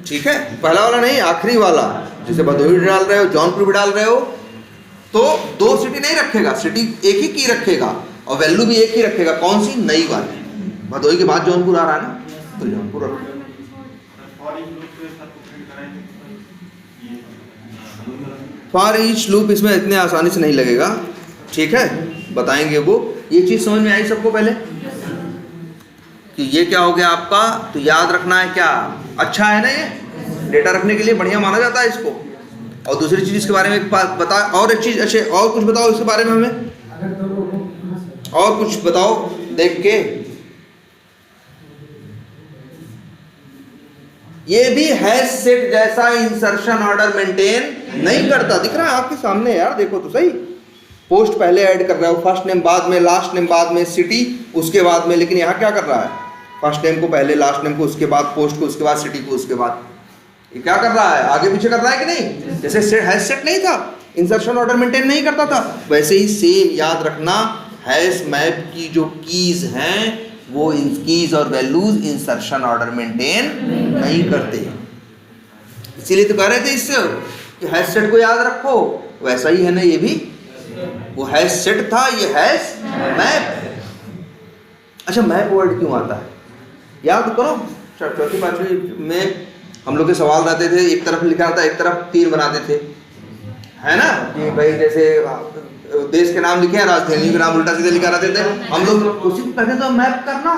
ठीक है, पहला वाला नहीं, आखिरी वाला। जैसे भदोही डाल रहे हो, जौनपुर भी डाल रहे हो, तो 2 सिटी नहीं रखेगा, सिटी एक ही की रखेगा और वैल्यू भी एक ही रखेगा। कौन सी? नई वाली। भदोही के बाद जौनपुर आ रहा है ना, तो जौनपुर रखेगा। फॉर ईच लूप इसमें इतने आसानी से नहीं लगेगा, ठीक है, बताएंगे वो। ये चीज समझ में आई सबको पहले कि ये क्या हो गया आपका? तो याद रखना है क्या, अच्छा है ना, ये डेटा रखने के लिए बढ़िया माना जाता है इसको। और दूसरी चीज इसके बारे में बता, और एक चीज, अच्छे और कुछ बताओ इसके बारे में हमें, और कुछ बताओ देख के। ये भी हैश सेट जैसा इंसर्शन ऑर्डर मेंटेन नहीं करता। दिख रहा है आपके सामने यार, देखो तो सही। पोस्ट पहले ऐड कर रहा है, फर्स्ट नेम बाद में, लास्ट नेम बाद में, सिटी उसके बाद में। लेकिन यहाँ क्या कर रहा है? फर्स्ट नेम को पहले, लास्ट नेम को उसके बाद, पोस्ट को उसके बाद, सिटी को उसके बाद। ये क्या कर रहा है? आगे पीछे कर रहा है कि नहीं? जैसे हैश सेट नहीं था, इंसर्शन ऑर्डर मेंटेन नहीं करता था, वैसे ही सेम याद रखना, हैश मैप की जो कीज हैं वो कीज और वैल्यूज इंसर्शन ऑर्डर मेंटेन नहीं करते। इसीलिए तो कह रहे थे इससे कि हैश सेट को याद रखो। वैसा ही है ना ये भी, वो हैश सेट था, ये हैश मैप है। अच्छा, मैप वर्ड क्यों आता है? याद करो, चौथी पांचवी में हम लोग के सवाल रहते थे, एक तरफ लिखा था, एक तरफ तीर बनाते थे, है ना, कि भाई जैसे देश के नाम लिखे हैं, राजधानी के नाम उल्टा सीधे लिखा रहते थे। हम लोग उसी को कहते थे मैप करना।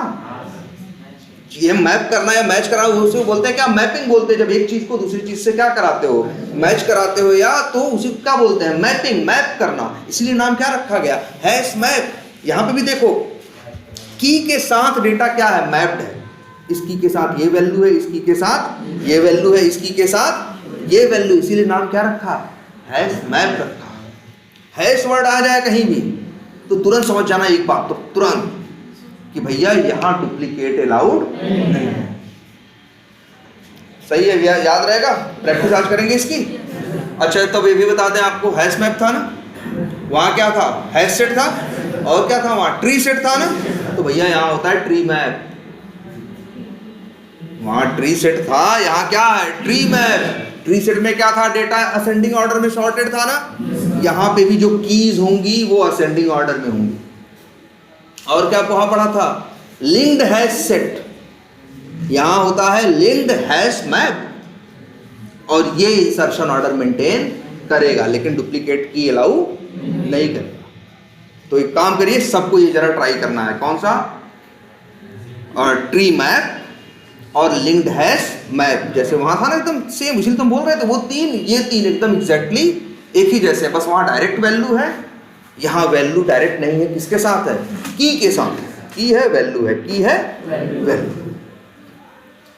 ये मैप करना या मैच कराना, उसे बोलते हैं क्या? मैपिंग बोलते हैं। जब एक चीज को दूसरी चीज से क्या कराते हो? मैच कराते हो, या तो उसी को क्या बोलते हैं? मैपिंग, मैप करना। इसलिए नाम क्या रखा गया? Hash map. यहाँ पे भी देखो, की के साथ डेटा क्या है? मैप्ड है। इसकी के साथ ये वैल्यू है, इसकी के साथ ये वैल्यू है, इसकी के साथ ये वैल्यू, इसीलिए नाम क्या रखा? हैश मैप रखा। हैश वर्ड आ जाए कहीं भी तो तुरंत समझ जाना एक बात, तो तुरंत कि भैया यहाँ डुप्लीकेट अलाउड नहीं है। सही है, याद रहेगा, प्रैक्टिस आज करेंगे इसकी। अच्छा, तब ये भी बता दें आपको, हैश मैप था ना, वहाँ क्या था? हैश सेट था, और क्या था वहाँ? ट्री सेट था ना। तो भैया यहाँ होता है ट्री मैप। वहाँ ट्री सेट था, यहाँ क्या है? Tree map. ट्री सेट में क्या था? डेटा असेंडिंग ऑर्डर में सॉर्टेड था ना। यहाँ पे भी जो कीज होंगी वो असेंडिंग ऑर्डर में होंगी। और क्या वहाँ पढ़ा था? Linked hash set. यहाँ होता है लिंक्ड हैश मैप। और ये इंसर्शन ऑर्डर मेंटेन करेगा, लेकिन डुप्लीकेट की अलाउ नहीं करेगा। तो एक काम करिए, सबको ये जरा ट्राई करना है। कौन सा? और ट्री मैप और लिंक्ड हैश मैप। जैसे वहां था ना एकदम सेम, इसलिए तुम बोल रहे थे वो तीन, ये तीन एकदम एग्जैक्टली एक ही जैसे, बस वहाँ डायरेक्ट वैल्यू है, यहाँ वैल्यू डायरेक्ट नहीं है, किसके साथ है? की के साथ है। की है वैल्यू है, की है वैल्यू।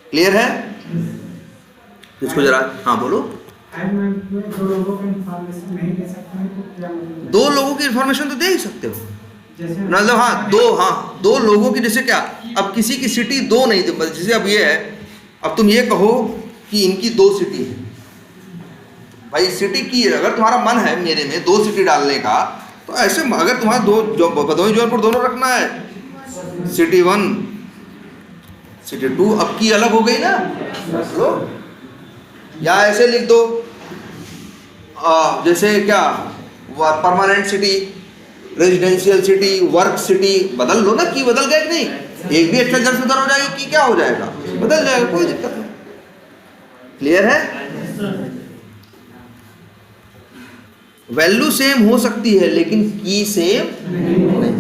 क्लियर है? इसको जरा हाँ बोलो। दो लोगों की इंफॉर्मेशन नहीं दे सकते हैं तो क्या मतलब? दो लोगों की इंफॉर्मेशन तो दे ही सकते हो, जैसे मतलब हाँ दो लोगों की, जैसे क्या, अब किसी की सिटी दो नहीं, जैसे अब ये है, अब तुम ये कहो कि इनकी दो सिटी है, भाई सिटी की है, अगर तुम्हारा मन है मेरे में दो सिटी डालने का, तो ऐसे अगर तुम्हारा दो जो भदोही जौनपुर दोनों रखना है, सिटी 1 सिटी 2, अब की अलग हो गई ना, लो या ऐसे लिख दो, जैसे क्या, permanent city, residential city, work city, बदल लो ना, की बदल गया कि नहीं? एक भी एक्सटेंशन से उधर हो जाएगी, की क्या हो जाएगा? बदल जाएगा, कोई दिक्कत नहीं। क्लियर है? वैल्यू सेम हो सकती है लेकिन की सेम नहीं।